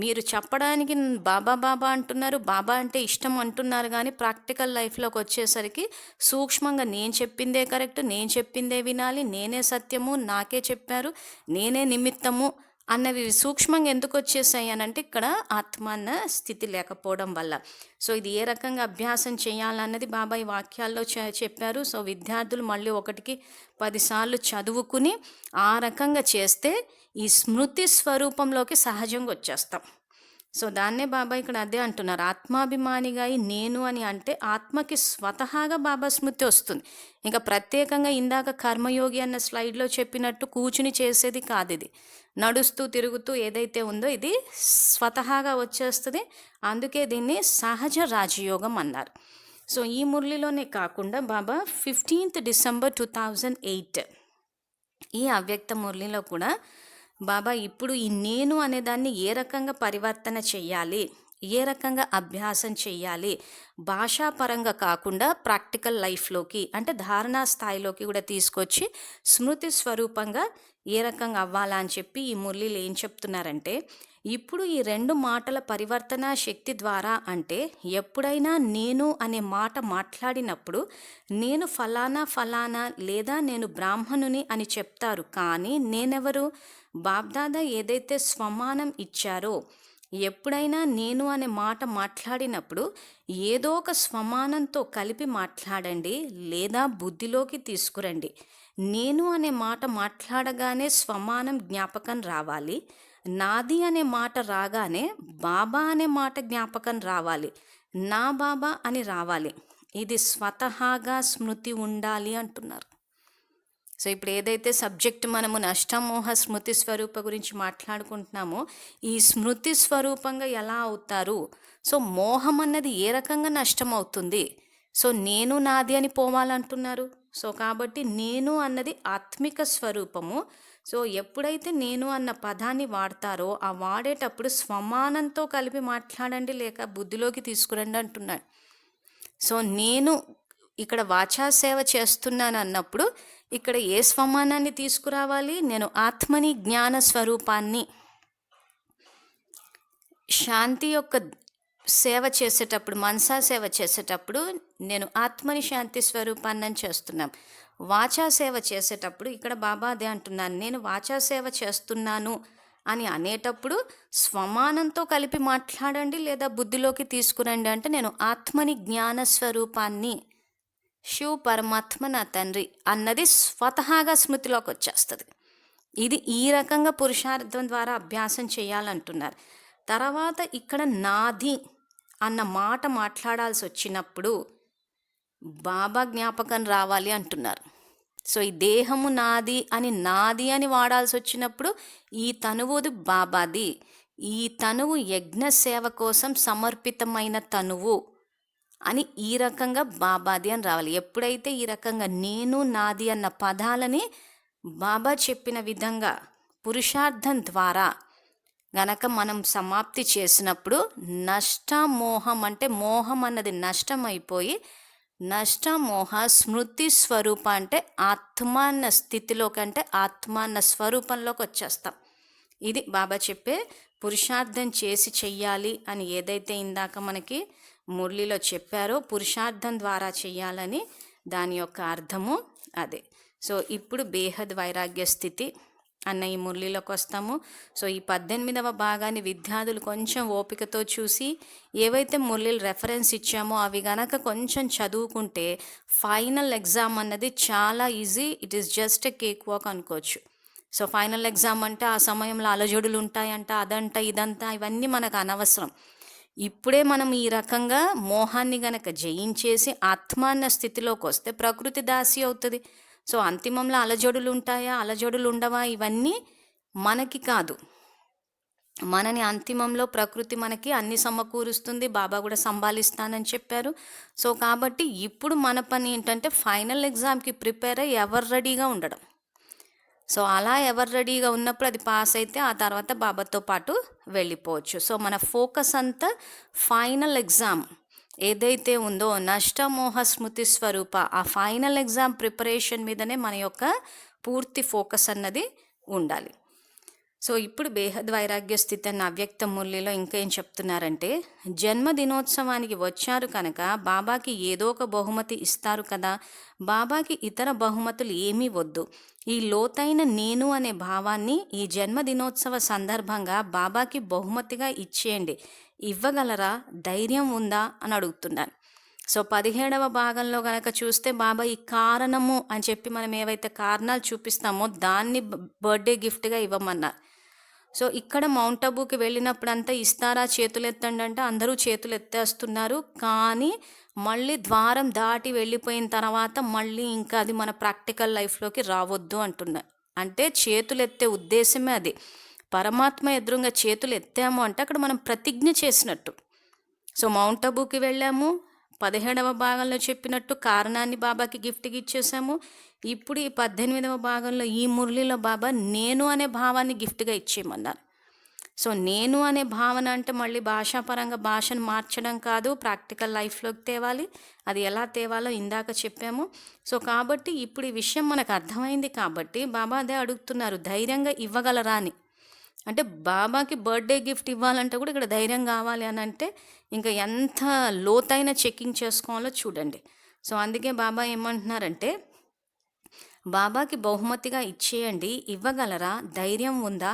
మీరు చెప్పడానికి బాబా బాబా అంటున్నారు, బాబా అంటే ఇష్టం అంటున్నారు, కానీ ప్రాక్టికల్ లైఫ్లోకి వచ్చేసరికి సూక్ష్మంగా నేను చెప్పిందే కరెక్ట్, నేను చెప్పిందే వినాలి, నేనే సత్యము, నాకే చెప్పారు, నేనే నిమిత్తము అన్నవి సూక్ష్మంగా ఎందుకు వచ్చేసాయి అని అంటే ఇక్కడ ఆత్మ అన్న స్థితి లేకపోవడం వల్ల. సో ఇది ఏ రకంగా అభ్యాసం చేయాలన్నది బాబా ఈ వాక్యాల్లో చెప్పారు. సో విద్యార్థులు మళ్ళీ 1కి 10 సార్లు చదువుకుని ఆ రకంగా చేస్తే ఈ స్మృతి స్వరూపంలోకి సహజంగా వచ్చేస్తాం. సో దాన్నే బాబా ఇక్కడ అదే అంటున్నారు, ఆత్మాభిమానిగా నేను అని అంటే ఆత్మకి స్వతహాగా బాబా స్మృతి వస్తుంది. ఇంకా ప్రత్యేకంగా ఇందాక కర్మయోగి అన్న స్లైడ్లో చెప్పినట్టు కూర్చుని చేసేది కాదు, ఇది నడుస్తూ తిరుగుతూ ఏదైతే ఉందో ఇది స్వతహాగా వచ్చేస్తుంది. అందుకే దీన్ని సహజ రాజయోగం అన్నారు. సో ఈ మురళిలోనే కాకుండా బాబా 15th డిసెంబర్ 2008 ఈ అవ్యక్త మురళిలో కూడా బాబా ఇప్పుడు ఈ నేను అనేదాన్ని ఏ రకంగా పరివర్తన చెయ్యాలి, ఏ రకంగా అభ్యాసం చెయ్యాలి, భాషాపరంగా కాకుండా ప్రాక్టికల్ లైఫ్లోకి అంటే ధారణా స్థాయిలోకి కూడా తీసుకొచ్చి స్మృతి స్వరూపంగా ఏ రకంగా అవ్వాలా అని చెప్పి ఈ మురళిలు ఏం చెప్తున్నారంటే, ఇప్పుడు ఈ 2 మాటల పరివర్తన శక్తి ద్వారా అంటే ఎప్పుడైనా నేను అనే మాట మాట్లాడినప్పుడు నేను ఫలానా ఫలానా లేదా నేను బ్రాహ్మణుని అని చెప్తారు. కానీ నేనెవరు, బాబ్దాదా ఏదైతే స్వమానం ఇచ్చారో ఎప్పుడైనా నేను అనే మాట మాట్లాడినప్పుడు ఏదో ఒక స్వమానంతో కలిపి మాట్లాడండి లేదా బుద్ధిలోకి తీసుకురండి. నేను అనే మాట మాట్లాడగానే స్వమానం జ్ఞాపకం రావాలి, నాది అనే మాట రాగానే బాబా అనే మాట జ్ఞాపకం రావాలి, నా బాబా అని రావాలి. ఇది స్వతహాగా స్మృతి ఉండాలి అంటున్నారు. సో ఇప్పుడు ఏదైతే సబ్జెక్ట్ మనము నష్టమోహ స్మృతి స్వరూప గురించి మాట్లాడుకుంటున్నామో ఈ స్మృతి స్వరూపంగా ఎలా అవుతారు, సో మోహం అన్నది ఏ రకంగా నష్టం అవుతుంది, సో నేను నాది అని పోవాలంటున్నారు. సో కాబట్టి నేను అన్నది ఆత్మిక స్వరూపము, సో ఎప్పుడైతే నేను అన్న పదాన్ని వాడతారో ఆ వాడేటప్పుడు స్వమానంతో కలిపి మాట్లాడండి, లేక బుద్ధిలోకి తీసుకురండి అంటున్నాడు. సో నేను ఇక్కడ వాచా సేవ చేస్తున్నాను అన్నప్పుడు ఇక్కడ ఏ స్వమానాన్ని తీసుకురావాలి? నేను ఆత్మని, జ్ఞాన స్వరూపాన్ని, శాంతి యొక్క సేవ చేసేటప్పుడు, మనసా సేవ చేసేటప్పుడు నేను ఆత్మని, శాంతి స్వరూపాన్ని చేస్తున్నాం. వాచా సేవ చేసేటప్పుడు ఇక్కడ బాబా అదే అంటున్నాను, నేను వాచా సేవ చేస్తున్నాను అని అనేటప్పుడు స్వమానంతో కలిపి మాట్లాడండి, లేదా బుద్ధిలోకి తీసుకురండి. అంటే నేను ఆత్మని, జ్ఞాన స్వరూపాన్ని, శివ్ పరమాత్మ నా తండ్రి అన్నది స్వతహాగా స్మృతిలోకి వచ్చేస్తుంది. ఇది ఈ రకంగా పురుషార్థం ద్వారా అభ్యాసం చేయాలంటున్నారు. తర్వాత ఇక్కడ నాది అన్న మాట మాట్లాడాల్సి వచ్చినప్పుడు బాబా జ్ఞాపకం రావాలి అంటున్నారు. సో ఈ దేహము నాది అని వాడాల్సి వచ్చినప్పుడు ఈ తనువుది బాబాది, ఈ తనువు యజ్ఞ సేవ కోసం సమర్పితమైన తనువు అని ఈ రకంగా బాబాది అని రావాలి. ఎప్పుడైతే ఈ రకంగా నేను, నాది అన్న పదాలని బాబా చెప్పిన విధంగా పురుషార్థం ద్వారా గనక మనం సమాప్తి చేసినప్పుడు నష్టమోహం, అంటే మోహం అన్నది నష్టం అయిపోయి నష్టమోహ స్మృతి స్వరూప అంటే ఆత్మాన్న స్థితిలోకి, అంటే ఆత్మాన్న స్వరూపంలోకి వచ్చేస్తాం. ఇది బాబా చెప్పే పురుషార్థం చేసి చెయ్యాలి అని ఏదైతే ఇందాక మనకి మురళిలో చెప్పారో, పురుషార్థం ద్వారా చెయ్యాలని దాని యొక్క అర్థము అదే. సో ఇప్పుడు బేహద్ వైరాగ్య స్థితి అన్న ఈ మురళిలోకి వస్తాము. సో ఈ 18వ భాగాన్ని విద్యార్థులు కొంచెం ఓపికతో చూసి ఏవైతే మురళిలు రెఫరెన్స్ ఇచ్చామో అవి గనక కొంచెం చదువుకుంటే ఫైనల్ ఎగ్జామ్ అన్నది చాలా easy. It is just a cake walk అనుకోవచ్చు. సో ఫైనల్ ఎగ్జామ్ అంటే ఆ సమయంలో అలజడులు ఉంటాయంట, అదంట ఇదంతా, ఇవన్నీ మనకు అనవసరం. ఇప్పుడే మనం ఈ రకంగా మోహాన్ని గనక జయించేసి ఆత్మాన్న స్థితిలోకి వస్తే ప్రకృతి దాసి అవుతుంది. సో అంతిమంలో అలజడులు ఉంటాయా, అలజడులు ఉండవా, ఇవన్నీ మనకి కాదు. మనని అంతిమంలో ప్రకృతి మనకి అన్ని సమకూరుస్తుంది, బాబా కూడా సంభాలిస్తానని చెప్పారు. సో కాబట్టి ఇప్పుడు మన పని ఏంటంటే ఫైనల్ ఎగ్జామ్కి ప్రిపేర్ అయ్యి ఎవరు రెడీగా ఉండడం. సో అలా ఎవరు రెడీగా ఉన్నప్పుడు అది పాస్ అయితే ఆ తర్వాత బాబాతో పాటు వెళ్ళిపోవచ్చు. సో మన ఫోకస్ అంతా ఫైనల్ ఎగ్జామ్ ఏదైతే ఉందో నష్టమోహ స్మృతి స్వరూప, ఆ ఫైనల్ ఎగ్జామ్ ప్రిపరేషన్ మీదనే మన యొక్క పూర్తి ఫోకస్ అన్నది ఉండాలి. సో ఇప్పుడు బేహద్ వైరాగ్య స్థితి అన్న అవ్యక్త మురళిలో ఇంకా ఏం చెప్తున్నారంటే, జన్మదినోత్సవానికి వచ్చారు కనుక బాబాకి ఏదో ఒక బహుమతి ఇస్తారు కదా, బాబాకి ఇతర బహుమతులు ఏమీ వద్దు. ఈ లోతైన నేను అనే భావాన్ని ఈ జన్మదినోత్సవ సందర్భంగా బాబాకి బహుమతిగా ఇచ్చేయండి, ఇవ్వగలరా, ధైర్యం ఉందా అని అడుగుతున్నాను. సో 17వ భాగంలో కనుక చూస్తే బాబా ఈ కారణము అని చెప్పి మనం ఏవైతే కారణాలు చూపిస్తామో దాన్ని బర్త్డే గిఫ్ట్గా ఇవ్వమన్నారు. సో ఇక్కడ మౌంట్ అబూకి వెళ్ళినప్పుడంతా ఇస్తారా, చేతులు ఎత్తండి అంటే అందరూ చేతులు ఎత్తేస్తున్నారు. కానీ మళ్ళీ ద్వారం దాటి వెళ్ళిపోయిన తర్వాత మళ్ళీ ఇంకా అది మన ప్రాక్టికల్ లైఫ్లోకి రావద్దు అంటున్నారు. అంటే చేతులు ఎత్తే ఉద్దేశమే అది. పరమాత్మ ఎదురుగా చేతులు ఎత్తాము అంటే అక్కడ మనం ప్రతిజ్ఞ చేసినట్టు. సో మౌంట్ అబూకి వెళ్ళాము, 17వ భాగంలో చెప్పినట్టు కారణాన్ని బాబాకి గిఫ్ట్గా ఇచ్చేసాము. ఇప్పుడు ఈ 18వ భాగంలో ఈ మురళిలో బాబా నేను అనే భావాన్ని గిఫ్ట్గా ఇచ్చేయమన్నారు. సో నేను అనే భావన అంటే మళ్ళీ భాషాపరంగా భాషను మార్చడం కాదు, ప్రాక్టికల్ లైఫ్లోకి తేవాలి. అది ఎలా తేవాలో ఇందాక చెప్పాము. సో కాబట్టి ఇప్పుడు ఈ విషయం మనకు అర్థమైంది కాబట్టి బాబా అదే అడుగుతున్నారు, ధైర్యంగా ఇవ్వగలరా అని. అంటే బాబాకి బర్త్డే గిఫ్ట్ ఇవ్వాలంటే కూడా ఇక్కడ ధైర్యం కావాలి అని అంటే ఇంకా ఎంత లోతైన చెకింగ్ చేసుకోవాలో చూడండి. సో అందుకే బాబా ఏమంటున్నారంటే, బాబాకి బహుమతిగా ఇచ్చేయండి, ఇవ్వగలరా, ధైర్యం ఉందా,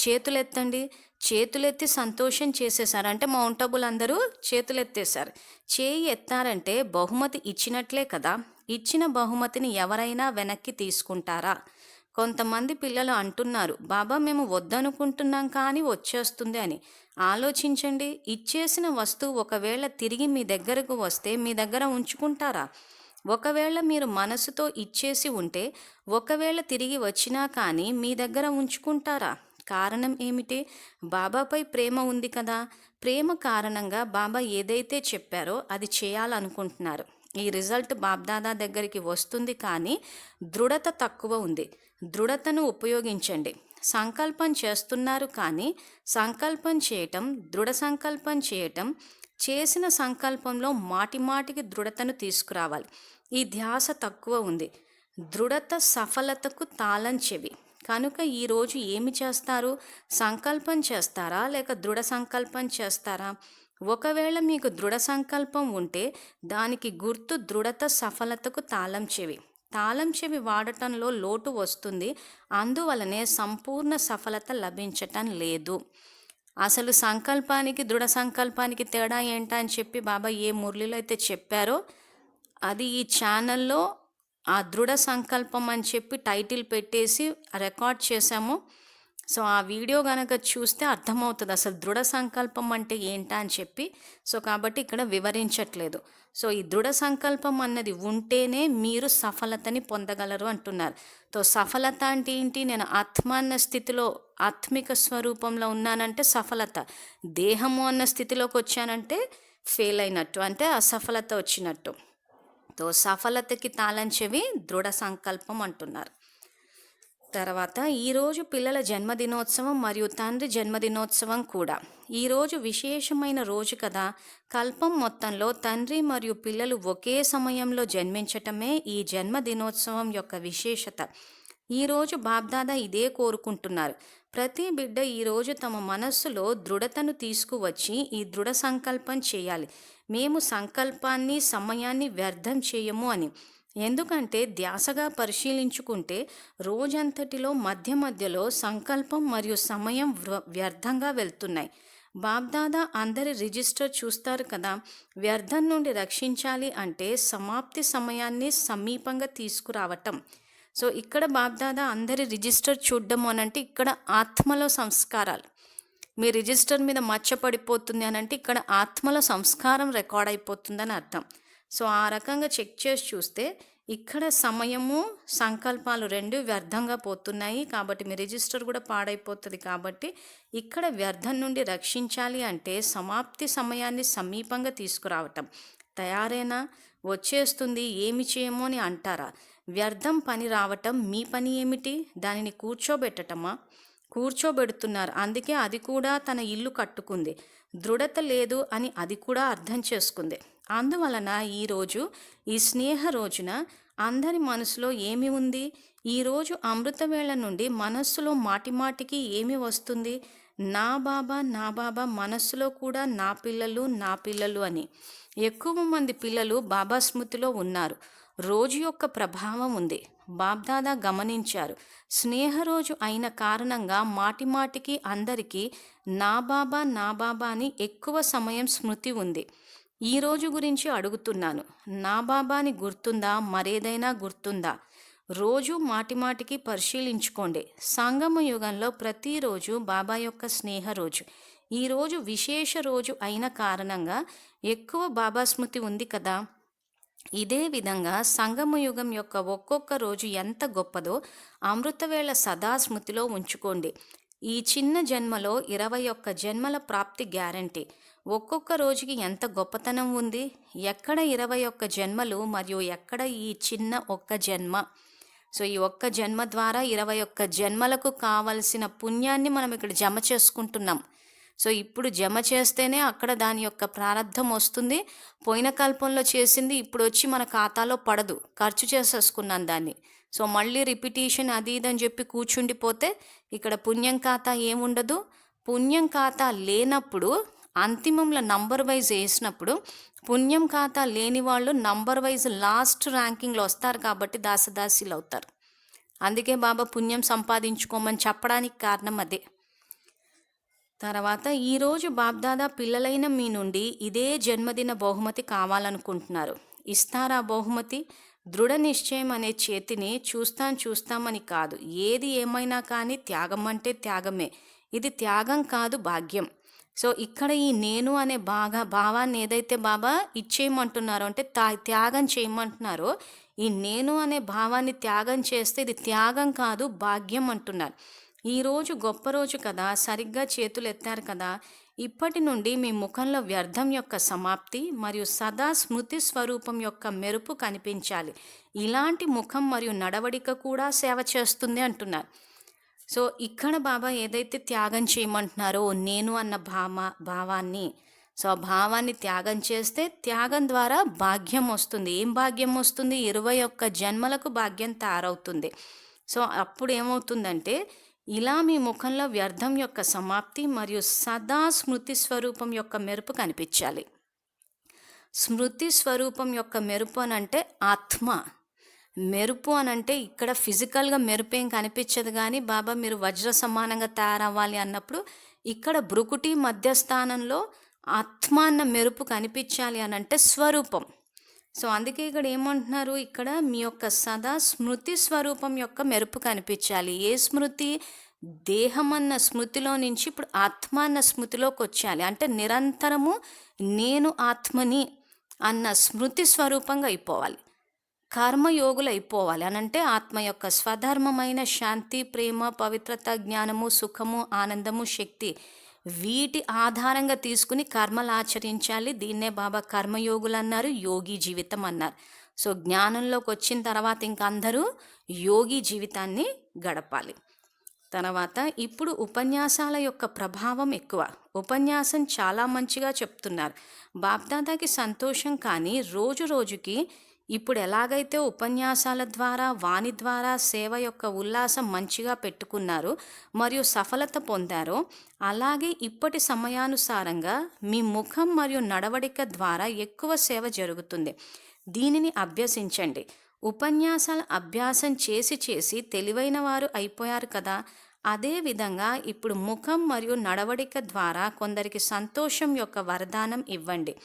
చేతులెత్తండి. చేతులెత్తి సంతోషం చేసేసారు అంటే మౌంట్ అబూలు అందరూ చేతులెత్తేశారు. చేయి ఎత్తారంటే బహుమతి ఇచ్చినట్లే కదా. ఇచ్చిన బహుమతిని ఎవరైనా వెనక్కి తీసుకుంటారా? కొంతమంది పిల్లలు అంటున్నారు, బాబా మేము వద్దనుకుంటున్నాం కానీ వచ్చేస్తుంది అని. ఆలోచించండి, ఇచ్చేసిన వస్తువు ఒకవేళ తిరిగి మీ దగ్గరకు వస్తే మీ దగ్గర ఉంచుకుంటారా? ఒకవేళ మీరు మనసుతో ఇచ్చేసి ఉంటే ఒకవేళ తిరిగి వచ్చినా కానీ మీ దగ్గర ఉంచుకుంటారా? కారణం ఏమిటి? బాబాపై ప్రేమ ఉంది కదా. ప్రేమ కారణంగా బాబా ఏదైతే చెప్పారో అది చేయాలనుకుంటున్నారు. ఈ రిజల్ట్ బాబ్దాదా దగ్గరికి వస్తుంది, కానీ దృఢత తక్కువ ఉంది. దృఢతను ఉపయోగించండి. సంకల్పం చేస్తున్నారు, కానీ సంకల్పం చేయటం, దృఢ సంకల్పం చేయటం, చేసిన సంకల్పంలో మాటిమాటికి దృఢతను తీసుకురావాలి. ఈ ధ్యాస తక్కువ ఉంది. దృఢత సఫలతకు తాళం చెవి. కనుక ఈరోజు ఏమి చేస్తారు? సంకల్పం చేస్తారా లేక దృఢ సంకల్పం చేస్తారా? ఒకవేళ మీకు దృఢ సంకల్పం ఉంటే దానికి గుర్తు దృఢత సఫలతకు తాళం చెవి. తాళం చెవి వాడటంలో లోటు వస్తుంది, అందువలనే సంపూర్ణ సఫలత లభించటం లేదు. అసలు సంకల్పానికి దృఢ సంకల్పానికి తేడా ఏంటా అని చెప్పి బాబా ఏ మురళిలో అయితే చెప్పారో అది ఈ ఛానల్లో ఆ దృఢ సంకల్పం అని చెప్పి టైటిల్ పెట్టేసి రికార్డ్ చేశాము. సో ఆ వీడియో కనుక చూస్తే అర్థమవుతుంది అసలు దృఢ సంకల్పం అంటే ఏంటా అని చెప్పి. సో కాబట్టి ఇక్కడ వివరించట్లేదు. సో ఈ దృఢ సంకల్పం అన్నది ఉంటేనే మీరు సఫలతని పొందగలరు అంటున్నారు. సో సఫలత అంటే ఏంటి? నేను ఆత్మ అన్న స్థితిలో ఆత్మిక స్వరూపంలో ఉన్నానంటే సఫలత. దేహము అన్న స్థితిలోకి వచ్చానంటే ఫెయిల్ అయినట్టు, అంటే అసఫలత వచ్చినట్టు. తో సఫలతకి తాళం చెవి దృఢ సంకల్పం అంటున్నారు. తర్వాత ఈరోజు పిల్లల జన్మదినోత్సవం మరియు తండ్రి జన్మదినోత్సవం కూడా. ఈరోజు విశేషమైన రోజు కదా. కల్పం మొత్తంలో తండ్రి మరియు పిల్లలు ఒకే సమయంలో జన్మించటమే ఈ జన్మదినోత్సవం యొక్క విశేషత. ఈరోజు బాబ్దాదా ఇదే కోరుకుంటున్నారు. ప్రతి బిడ్డ ఈరోజు తమ మనస్సులో దృఢతను తీసుకువచ్చి ఈ దృఢ సంకల్పం చేయాలి. మేము సంకల్పాన్ని సమయాన్ని వ్యర్థం చేయము అని. ఎందుకంటే ధ్యాసగా పరిశీలించుకుంటే రోజంతటిలో మధ్య మధ్యలో సంకల్పం మరియు సమయం వ్యర్థంగా వెళ్తున్నాయి. బాబ్దాదా అందరి రిజిస్టర్ చూస్తారు కదా. వ్యర్థం నుండి రక్షించాలి అంటే సమాప్తి సమయాన్ని సమీపంగా తీసుకురావటం. సో ఇక్కడ బాబ్దాదా అందరి రిజిస్టర్ చూడడం అనంటే ఇక్కడ ఆత్మలో సంస్కారాలు. మీ రిజిస్టర్ మీద మచ్చపడిపోతుంది అని అంటే ఇక్కడ ఆత్మలో సంస్కారం రికార్డ్ అయిపోతుందని అర్థం. సో ఆ రకంగా చెక్ చేసి చూస్తే ఇక్కడ సమయము సంకల్పాలు రెండు వ్యర్థంగా పోతున్నాయి, కాబట్టి మీ రిజిస్టర్ కూడా పాడైపోతుంది. కాబట్టి ఇక్కడ వ్యర్థం నుండి రక్షించాలి అంటే సమాప్తి సమయాన్ని సమీపంగా తీసుకురావటం. తయారేనా? వచ్చేస్తుంది, ఏమి చేయమో అని అంటారా? వ్యర్థం పని రావటం మీ పని ఏమిటి? దానిని కూర్చోబెట్టటమా? కూర్చోబెడుతున్నారు, అందుకే అది కూడా తన ఇల్లు కట్టుకుంది. దృఢత లేదు అని అది కూడా అర్థం చేసుకుంది. అందువలన ఈరోజు ఈ స్నేహ రోజున అందరి మనసులో ఏమి ఉంది? ఈరోజు అమృతవేళ నుండి మనస్సులో మాటిమాటికి ఏమి వస్తుంది? నా బాబా నా బాబా, మనస్సులో కూడా నా పిల్లలు నా పిల్లలు అని. ఎక్కువ మంది పిల్లలు బాబా స్మృతిలో ఉన్నారు. రోజు యొక్క ప్రభావం ఉంది. బాబ్దాదా గమనించారు. స్నేహ రోజు అయిన కారణంగా మాటిమాటికి అందరికీ నా బాబా అని ఎక్కువ సమయం స్మృతి ఉంది. ఈ రోజు గురించి అడుగుతున్నాను. నా బాబాని గుర్తుందా? మరేదైనా గుర్తుందా? రోజు మాటిమాటికి పరిశీలించుకోండి. సంగమ యుగంలో ప్రతిరోజు బాబా యొక్క స్నేహ రోజు. ఈరోజు విశేష రోజు అయిన కారణంగా ఎక్కువ బాబా స్మృతి ఉంది కదా. ఇదే విధంగా సంగమ యుగం యొక్క ఒక్కొక్క రోజు ఎంత గొప్పదో అమృతవేళ సదా స్మృతిలో ఉంచుకోండి. ఈ చిన్న జన్మలో 21 జన్మల ప్రాప్తి గ్యారంటీ. ఒక్కొక్క రోజుకి ఎంత గొప్పతనం ఉంది. ఎక్కడ 21 జన్మలు మరియు ఎక్కడ ఈ చిన్న ఒక్క జన్మ. సో ఈ ఒక్క జన్మ ద్వారా 21 జన్మలకు కావలసిన పుణ్యాన్ని మనం ఇక్కడ జమ చేసుకుంటున్నాం. సో ఇప్పుడు జమ చేస్తేనే అక్కడ దాని యొక్క ప్రారంధం వస్తుంది. పోయిన కల్పంలో చేసింది ఇప్పుడు వచ్చి మన ఖాతాలో పడదు, ఖర్చు చేసేసుకున్నాను దాన్ని. సో మళ్ళీ రిపిటేషన్ అది ఇదని చెప్పి కూర్చుండిపోతే ఇక్కడ పుణ్యం ఖాతా ఏముండదు. పుణ్యం ఖాతా లేనప్పుడు అంతిమంలో నంబర్ వైజ్ వేసినప్పుడు పుణ్యం ఖాతా లేని వాళ్ళు నంబర్ వైజ్ లాస్ట్ ర్యాంకింగ్లో వస్తారు, కాబట్టి దాసదాసీలు అవుతారు. అందుకే బాబా పుణ్యం సంపాదించుకోమని చెప్పడానికి కారణం అదే. తర్వాత ఈరోజు బాబ్దాదా పిల్లలైన మీ నుండి ఇదే జన్మదిన బహుమతి కావాలనుకుంటున్నారు. ఇస్తారా బహుమతి? దృఢ నిశ్చయం అనే చేతిని చూస్తామని కాదు. ఏది ఏమైనా కానీ త్యాగం అంటే త్యాగమే. ఇది త్యాగం కాదు, భాగ్యం. సో ఇక్కడ ఈ నేను అనే భావాన్ని ఏదైతే బాబా ఇచ్చేయమంటున్నారో అంటే త్యాగం చేయమంటున్నారో, ఈ నేను అనే భావాన్ని త్యాగం చేస్తే ఇది త్యాగం కాదు, భాగ్యం అంటున్నారు. ఈరోజు గొప్ప రోజు కదా, సరిగ్గా చేతులు ఎత్తారు కదా. ఇప్పటి నుండి మీ ముఖంలో వ్యర్థం యొక్క సమాప్తి మరియు సదా స్మృతి స్వరూపం యొక్క మెరుపు కనిపించాలి. ఇలాంటి ముఖం మరియు నడవడిక కూడా సేవ చేస్తుంది అంటున్నారు. సో ఇక్కడ బాబా ఏదైతే త్యాగం చేయమంటున్నారో నేను అన్న భావాన్ని, సో ఆ భావాన్ని త్యాగం చేస్తే త్యాగం ద్వారా భాగ్యం వస్తుంది. ఏం భాగ్యం వస్తుంది? 21 జన్మలకు భాగ్యం తయారవుతుంది. సో అప్పుడు ఏమవుతుందంటే ఇలా మీ ముఖంలో వ్యర్థం యొక్క సమాప్తి మరియు సదా స్మృతి స్వరూపం యొక్క మెరుపు కనిపించాలి. స్మృతి స్వరూపం యొక్క మెరుపు అనంటే ఆత్మ. మెరుపు అనంటే ఇక్కడ ఫిజికల్గా మెరుపు ఏం కనిపించదు, కానీ బాబా మీరు వజ్ర సమానంగా తయారవ్వాలి అన్నప్పుడు ఇక్కడ భ్రుకుటి మధ్యస్థానంలో ఆత్మ అన్న మెరుపు కనిపించాలి అనంటే స్వరూపం. సో అందుకే ఇక్కడ ఏమంటున్నారు, ఇక్కడ మీ యొక్క సదా స్మృతి స్వరూపం యొక్క మెరుపు కనిపించాలి. ఏ స్మృతి? దేహం అన్న స్మృతిలో నుంచి ఇప్పుడు ఆత్మ అన్న స్మృతిలోకి వచ్చేయాలి. అంటే నిరంతరము నేను ఆత్మని అన్న స్మృతి స్వరూపంగా అయిపోవాలి, కర్మయోగులు అయిపోవాలి. అనంటే ఆత్మ యొక్క స్వధర్మమైన శాంతి, ప్రేమ, పవిత్రత, జ్ఞానము, సుఖము, ఆనందము, శక్తి వీటి ఆధారంగా తీసుకుని కర్మలు ఆచరించాలి. దీన్నే బాబా కర్మయోగులు అన్నారు, యోగి జీవితం అన్నారు. సో జ్ఞానంలోకి వచ్చిన తర్వాత ఇంక అందరూ యోగి జీవితాన్ని గడపాలి. తర్వాత ఇప్పుడు ఉపన్యాసాల యొక్క ప్రభావం ఎక్కువ. ఉపన్యాసం చాలా మంచిగా చెప్తున్నారు. బాప్దాదాకి సంతోషం, కానీ రోజు రోజుకి ఇప్పుడు ఎలాగైతే ఉపన్యాసాల ద్వారా వాణి ద్వారా సేవ యొక్క ఉల్లాసం మంచిగా పెట్టుకున్నారు మరియు సఫలత పొందారో, అలాగే ఇప్పటి సమయానుసారంగా మీ ముఖం మరియు నడవడిక ద్వారా ఎక్కువ సేవ జరుగుతుంది. దీనిని అభ్యసించండి. ఉపన్యాసాల అభ్యాసం చేసి చేసి తెలివైన వారు అయిపోయారు కదా. అదేవిధంగా ఇప్పుడు ముఖం మరియు నడవడిక ద్వారా కొందరికి సంతోషం యొక్క వరదానం ఇవ్వండి.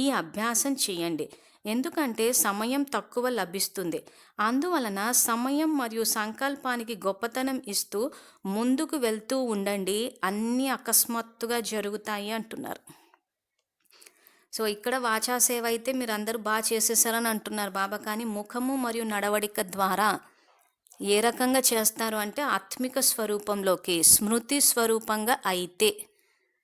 ఈ అభ్యాసం చేయండి, ఎందుకంటే సమయం తక్కువ లభిస్తుంది. అందువలన సమయం మరియు సంకల్పానికి గొప్పతనం ఇస్తూ ముందుకు వెళ్తూ ఉండండి. అన్నీ అకస్మాత్తుగా జరుగుతాయి అంటున్నారు. సో ఇక్కడ వాచా సేవ అయితే మీరు అందరూ బాగా చేసేసారని అంటున్నారు బాబా, కానీ ముఖము మరియు నడవడిక ద్వారా ఏ రకంగా చేస్తారు అంటే ఆత్మిక స్వరూపంలోకి, స్మృతి స్వరూపంగా అయితే.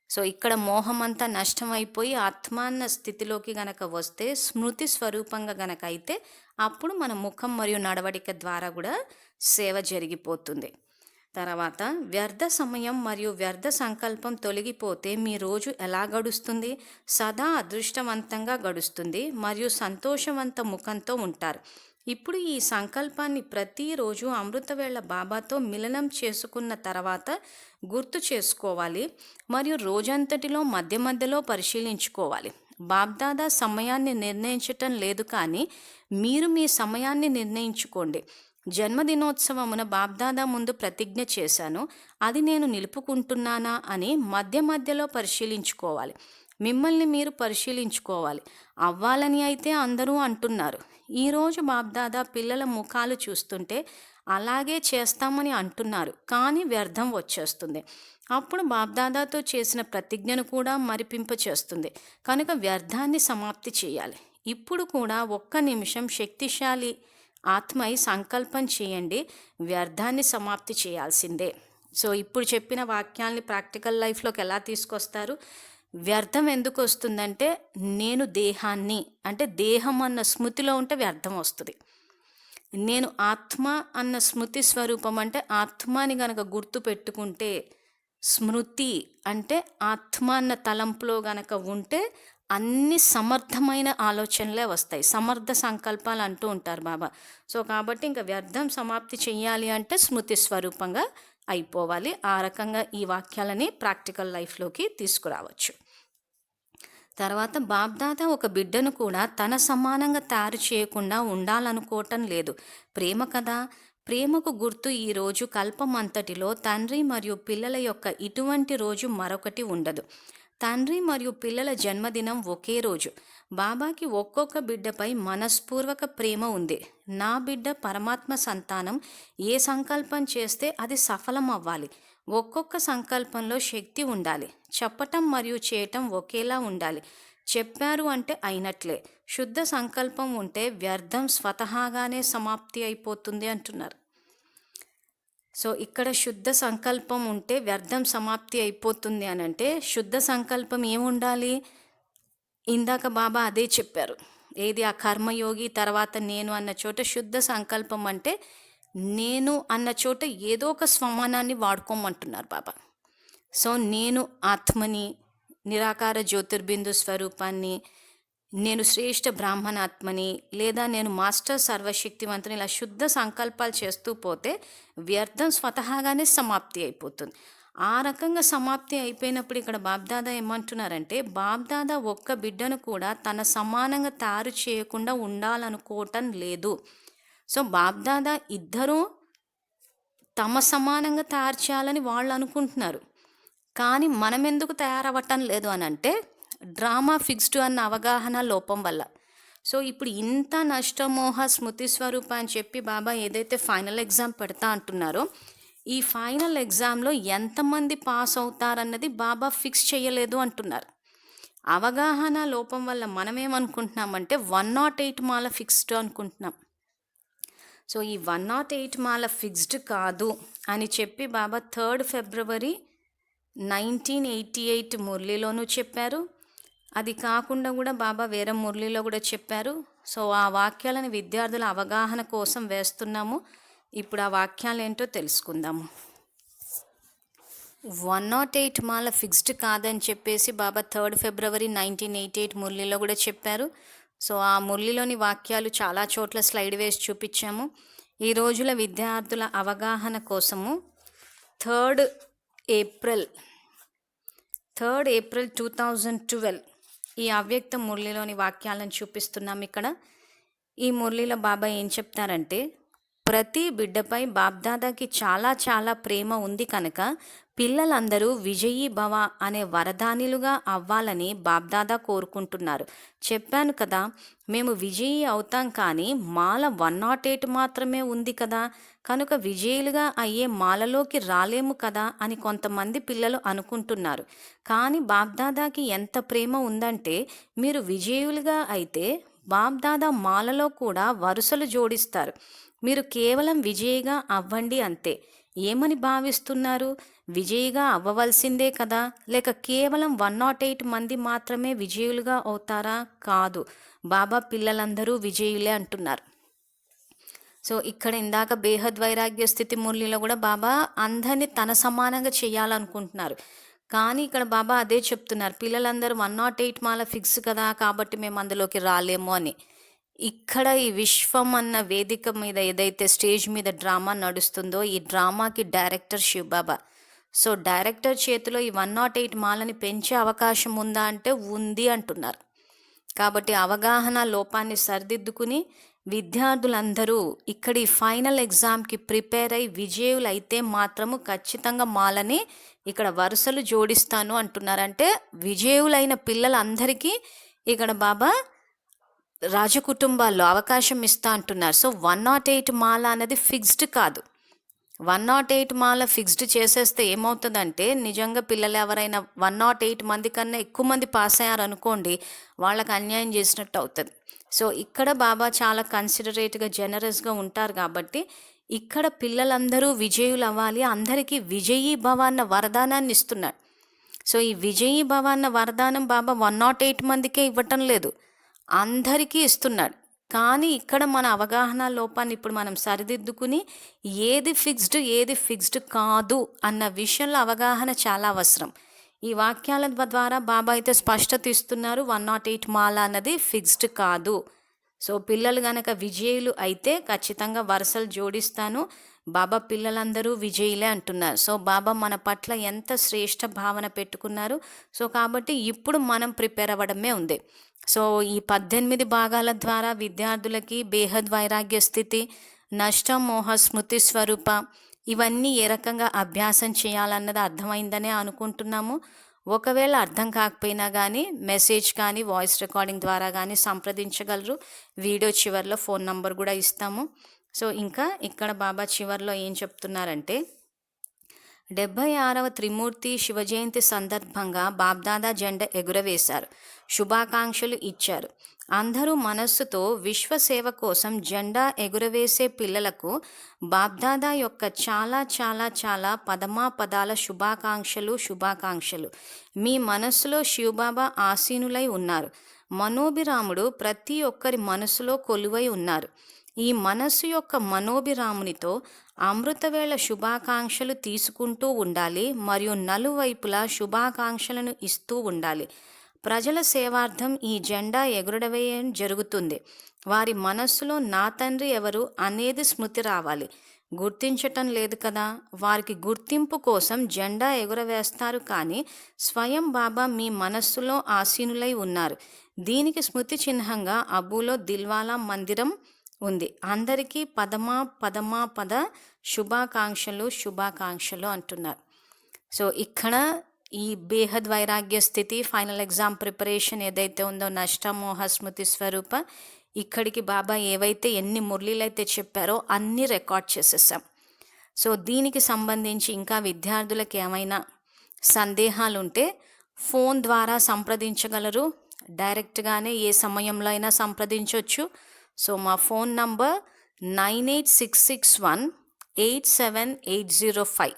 సో ఇక్కడ మోహం అంతా నష్టం అయిపోయి ఆత్మాన్న స్థితిలోకి గనక వస్తే, స్మృతి స్వరూపంగా గనక అయితే, అప్పుడు మన ముఖం మరియు నడవడిక ద్వారా కూడా సేవ జరిగిపోతుంది. తర్వాత వ్యర్థ సమయం మరియు వ్యర్థ సంకల్పం తొలగిపోతే మీ రోజు ఎలా గడుస్తుంది? సదా అదృష్టవంతంగా గడుస్తుంది మరియు సంతోషవంత ముఖంతో ఉంటారు. ఇప్పుడు ఈ సంకల్పాన్ని ప్రతిరోజు అమృతవేళ బాబాతో మిలనం చేసుకున్న తర్వాత గుర్తు చేసుకోవాలి మరియు రోజంతటిలో మధ్య మధ్యలో పరిశీలించుకోవాలి. బాబ్దాదా సమయాన్ని నిర్ణయించటం లేదు, కానీ మీరు మీ సమయాన్ని నిర్ణయించుకోండి. జన్మదినోత్సవమున బాబ్దాదా ముందు ప్రతిజ్ఞ చేశాను, అది నేను నిలుపుకుంటున్నానా అని మధ్య మధ్యలో పరిశీలించుకోవాలి. మిమ్మల్ని మీరు పరిశీలించుకోవాలి. అవ్వాలని అయితే అందరూ అంటున్నారు. ఈరోజు బాబ్దాదా పిల్లల ముఖాలు చూస్తుంటే అలాగే చేస్తామని అంటున్నారు, కానీ వ్యర్థం వచ్చేస్తుంది. అప్పుడు బాబ్దాదాతో చేసిన ప్రతిజ్ఞను కూడా మరిపింప చేస్తుంది. కనుక వ్యర్థాన్ని సమాప్తి చేయాలి. ఇప్పుడు కూడా 1 నిమిషం శక్తిశాలి ఆత్మై సంకల్పం చేయండి, వ్యర్థాన్ని సమాప్తి చేయాల్సిందే. సో ఇప్పుడు చెప్పిన వాక్యాల్ని ప్రాక్టికల్ లైఫ్లోకి ఎలా తీసుకొస్తారు? వ్యర్థం ఎందుకు వస్తుందంటే, నేను దేహాన్ని అంటే దేహం అన్న స్మృతిలో ఉంటే వ్యర్థం వస్తుంది. నేను ఆత్మ అన్న స్మృతి స్వరూపం అంటే ఆత్మని గనక గుర్తు పెట్టుకుంటే, స్మృతి అంటే ఆత్మ అన్న తలంపులో గనక ఉంటే అన్ని సమర్థమైన ఆలోచనలే వస్తాయి, సమర్థ సంకల్పాలు అంటూ ఉంటారు బాబా. సో కాబట్టి ఇంకా వ్యర్థం సమాప్తి చెయ్యాలి అంటే స్మృతి స్వరూపంగా అయిపోవాలి. ఆ రకంగా ఈ వాక్యాలని ప్రాక్టికల్ లైఫ్లోకి తీసుకురావచ్చు. తర్వాత బాబ్దాదా ఒక బిడ్డను కూడా తన సమానంగా తయారు చేయకుండా ఉండాలనుకోవటం లేదు. ప్రేమ కదా. ప్రేమకు గుర్తు ఈరోజు కల్పమంతటిలో తండ్రి మరియు పిల్లల యొక్క ఇటువంటి రోజు మరొకటి ఉండదు. తండ్రి మరియు పిల్లల జన్మదినం ఒకే రోజు. బాబాకి ఒక్కొక్క బిడ్డపై మనస్పూర్వక ప్రేమ ఉంది. నా బిడ్డ పరమాత్మ సంతానం. ఏ సంకల్పం చేస్తే అది సఫలం అవ్వాలి. ఒక్కొక్క సంకల్పంలో శక్తి ఉండాలి. చెప్పటం మరియు చేయటం ఒకేలా ఉండాలి. చెప్పారు అంటే అయినట్లే. శుద్ధ సంకల్పం ఉంటే వ్యర్థం స్వతహాగానే సమాప్తి అయిపోతుంది అంటున్నారు. సో ఇక్కడ శుద్ధ సంకల్పం ఉంటే వ్యర్థం సమాప్తి అయిపోతుంది అని అంటే శుద్ధ సంకల్పం ఏముండాలి? ఇందాక బాబా అదే చెప్పారు. ఏది? ఆ కర్మయోగి తర్వాత నేను అన్న చోట శుద్ధ సంకల్పం అంటే నేను అన్న చోట ఏదో ఒక స్వమానాన్ని వాడుకోమంటున్నారు బాబా. సో నేను ఆత్మని, నిరాకార జ్యోతిర్బిందు స్వరూపాన్ని, నేను శ్రేష్ఠ బ్రాహ్మణాత్మని, లేదా నేను మాస్టర్ సర్వశక్తివంతుని, ఇలా శుద్ధ సంకల్పాలు చేస్తూ పోతే వ్యర్థం స్వతహాగానే సమాప్తి అయిపోతుంది. ఆ రకంగా సమాప్తి అయిపోయినప్పుడు ఇక్కడ బాబ్దాదా ఏమంటున్నారంటే బాబ్దాదా ఒక్క బిడ్డను కూడా తన సమానంగా తయారు చేయకుండా ఉండాలనుకోవటం లేదు. సో బాబ్దాదా ఇద్దరూ తమ సమానంగా తయారు చేయాలని వాళ్ళు అనుకుంటున్నారు. కానీ మనం ఎందుకు తయారవ్వటం లేదు అని అంటే డ్రామా ఫిక్స్డ్ అన్న అవగాహన లోపం వల్ల. సో ఇప్పుడు ఇంత నష్టమోహ స్మృతి స్వరూప అని చెప్పి బాబా ఏదైతే ఫైనల్ ఎగ్జామ్ పెడతా అంటున్నారో ఈ ఫైనల్ ఎగ్జామ్లో ఎంతమంది పాస్ అవుతారన్నది బాబా ఫిక్స్ చేయలేదు అంటున్నారు. అవగాహన లోపం వల్ల మనమేమనుకుంటున్నామంటే 108 మాల ఫిక్స్డ్ అనుకుంటున్నాం. సో ఈ 108 మాల ఫిక్స్డ్ కాదు అని చెప్పి బాబా 3 ఫిబ్రవరి 1988 మురళీలోనూ చెప్పారు. అది కాకుండా కూడా బాబా వేరే మురళీలో కూడా చెప్పారు. సో ఆ వాక్యాలను విద్యార్థుల అవగాహన కోసం వేస్తున్నాము. ఇప్పుడు ఆ వాక్యాలు ఏంటో తెలుసుకుందాము. 108 మాల ఫిక్స్డ్ కాదని చెప్పేసి బాబా 3 ఫిబ్రవరి 1988 మురళీలో కూడా చెప్పారు. సో ఆ మురళీలోని వాక్యాలు చాలా చోట్ల స్లైడ్ వేసి చూపించాము. ఈ రోజుల విద్యార్థుల అవగాహన కోసము 3 ఏప్రిల్ 2012 ఈ అవ్యక్త మురళిలోని వాక్యాలను చూపిస్తున్నాం ఇక్కడ. ఈ మురళిలో బాబా ఏం చెప్తారంటే ప్రతి బిడ్డపై బాబ్దాదాకి చాలా చాలా ప్రేమ ఉంది కనుక పిల్లలందరూ విజయీ భవ అనే వరదానిలుగా అవ్వాలని బాబ్దాదా కోరుకుంటున్నారు. చెప్పాను కదా, మేము విజయీ అవుతాం, కానీ మాల 108 మాత్రమే ఉంది కదా, కనుక విజయులుగా అయ్యే మాలలోకి రాలేము కదా అని కొంతమంది పిల్లలు అనుకుంటున్నారు. కానీ బాబ్దాదాకి ఎంత ప్రేమ ఉందంటే మీరు విజయులుగా అయితే బాబ్దాదా మాలలో కూడా వరుసలు జోడిస్తారు. మీరు కేవలం విజయిగా అవ్వండి అంతే. ఏమని భావిస్తున్నారు? విజయిగా అవ్వవలసిందే కదా, లేక కేవలం 108 మంది మాత్రమే విజయులుగా అవుతారా? కాదు, బాబా పిల్లలందరూ విజయులే అంటున్నారు. సో ఇక్కడ ఇందాక బేహద్ వైరాగ్య స్థితి మురళిలో కూడా బాబా అందరినీ తన సమానంగా చేయాలనుకుంటున్నారు. కానీ ఇక్కడ బాబా అదే చెప్తున్నారు, పిల్లలందరూ 108 మాల ఫిక్స్ కదా కాబట్టి మేము అందులోకి రాలేము అని. ఇక్కడ ఈ విశ్వం అన్న వేదిక మీద ఏదైతే స్టేజ్ మీద డ్రామా నడుస్తుందో ఈ డ్రామాకి డైరెక్టర్ శివబాబా. సో డైరెక్టర్ చేతిలో ఈ 108 మాలని పెంచే అవకాశం ఉందా అంటే ఉంది అంటున్నారు. కాబట్టి అవగాహన లోపాన్ని సరిదిద్దుకుని విద్యార్థులందరూ ఇక్కడ ఈ ఫైనల్ ఎగ్జామ్కి ప్రిపేర్ అయి విజయులు అయితే మాత్రము ఖచ్చితంగా మాలని ఇక్కడ వరుసలు జోడిస్తాను అంటున్నారంటే విజయులైన పిల్లలందరికీ ఇక్కడ బాబా రాజకుటుంబాల్లో అవకాశం ఇస్తా అంటున్నారు. సో 108 మాల అనేది ఫిక్స్డ్ కాదు. 108 మాల ఫిక్స్డ్ చేసేస్తే ఏమవుతుందంటే నిజంగా పిల్లలు ఎవరైనా 108 మంది కన్నా ఎక్కువ మంది పాస్ అయ్యారు అనుకోండి, వాళ్ళకి అన్యాయం చేసినట్టు అవుతుంది. సో ఇక్కడ బాబా చాలా కన్సిడరేట్గా జనరస్గా ఉంటారు కాబట్టి ఇక్కడ పిల్లలందరూ విజయులు అవ్వాలి, అందరికీ విజయీ భవ అన్న వరదానాన్ని ఇస్తున్నాడు. సో ఈ విజయీ భవ అన్న వరదానం బాబా 108 మందికే ఇవ్వటం లేదు, అందరికీ ఇస్తున్నాడు. కానీ ఇక్కడ మన అవగాహన లోపాన్ని ఇప్పుడు మనం సరిదిద్దుకుని ఏది ఫిక్స్డ్ కాదు అన్న విషయంలో అవగాహన చాలా అవసరం. ఈ వాక్యాల ద్వారా బాబా అయితే స్పష్టత ఇస్తున్నారు, 108 మాల అన్నది ఫిక్స్డ్ కాదు. సో పిల్లలు గనక విజయులు అయితే ఖచ్చితంగా వరుసలు జోడిస్తాను, బాబా పిల్లలందరూ విజయులే అంటున్నారు. సో బాబా మన పట్ల ఎంత శ్రేష్ఠ భావన పెట్టుకున్నారు. సో కాబట్టి ఇప్పుడు మనం ప్రిపేర్ అవ్వడమే ఉంది. సో ఈ 18 భాగాల ద్వారా విద్యార్థులకి బేహద్ వైరాగ్య స్థితి, నష్టం మోహ స్మృతి స్వరూప ఇవన్నీ ఏ రకంగా అభ్యాసం చేయాలన్నది అర్థమైందనే అనుకుంటున్నాము. ఒకవేళ అర్థం కాకపోయినా కానీ మెసేజ్ కానీ వాయిస్ రికార్డింగ్ ద్వారా కానీ సంప్రదించగలరు. వీడియో చివరిలో ఫోన్ నంబర్ కూడా ఇస్తాము. సో ఇంకా ఇక్కడ బాబా చివరిలో ఏం చెప్తున్నారంటే 76వ త్రిమూర్తి శివ జయంతి సందర్భంగా బాబ్దాదా జెండా ఎగురవేశారు, శుభాకాంక్షలు ఇచ్చారు. అందరూ మనస్సుతో విశ్వసేవ కోసం జెండా ఎగురవేసే పిల్లలకు బాబ్దాదా యొక్క చాలా చాలా చాలా పదమాపదాల శుభాకాంక్షలు. మీ మనస్సులో శివబాబా ఆసీనులై ఉన్నారు. మనోభిరాముడు ప్రతి ఒక్కరి మనసులో కొలువై ఉన్నారు. ఈ మనస్సు యొక్క మనోభిరామునితో అమృతవేళ శుభాకాంక్షలు తీసుకుంటూ ఉండాలి మరియు నలువైపులా శుభాకాంక్షలను ఇస్తూ ఉండాలి. ప్రజల సేవార్థం ఈ జెండా ఎగురవేయడం జరుగుతుంది. వారి మనస్సులో నా తండ్రి ఎవరు అనేది స్మృతి రావాలి. గుర్తించటం లేదు కదా, వారికి గుర్తింపు కోసం జెండా ఎగురవేస్తారు, కానీ స్వయం బాబా మీ మనస్సులో ఆసీనులై ఉన్నారు. దీనికి స్మృతి చిహ్నంగా అబులో దిల్వాలా మందిరం ఉంది. అందరికీ పద శుభాకాంక్షలు అంటున్నారు. సో ఇక్కడ ఈ బేహద్ వైరాగ్య స్థితి, ఫైనల్ ఎగ్జామ్ ప్రిపరేషన్ ఏదైతే ఉందో నష్టమోహ స్మృతి స్వరూప, ఇక్కడికి బాబా ఏవైతే ఎన్ని మురళీలు అయితే చెప్పారో అన్నీ రికార్డ్ చేసేసాం. సో దీనికి సంబంధించి ఇంకా విద్యార్థులకు ఏమైనా సందేహాలు ఉంటే ఫోన్ ద్వారా సంప్రదించగలరు. డైరెక్ట్గానే ఏ సమయంలో అయినా సంప్రదించవచ్చు. సో మా ఫోన్ నంబర్ 9866187805.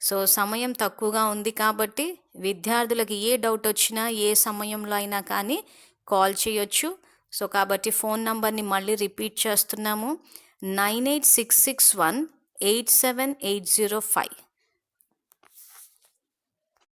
సో సమయం తక్కువగా ఉంది కాబట్టి విద్యార్థులకు ఏ డౌట్ వచ్చినా ఏ సమయంలో అయినా కానీ కాల్ చేయొచ్చు. సో కాబట్టి ఫోన్ నంబర్ని మళ్ళీ రిపీట్ చేస్తున్నాము, 9866187805.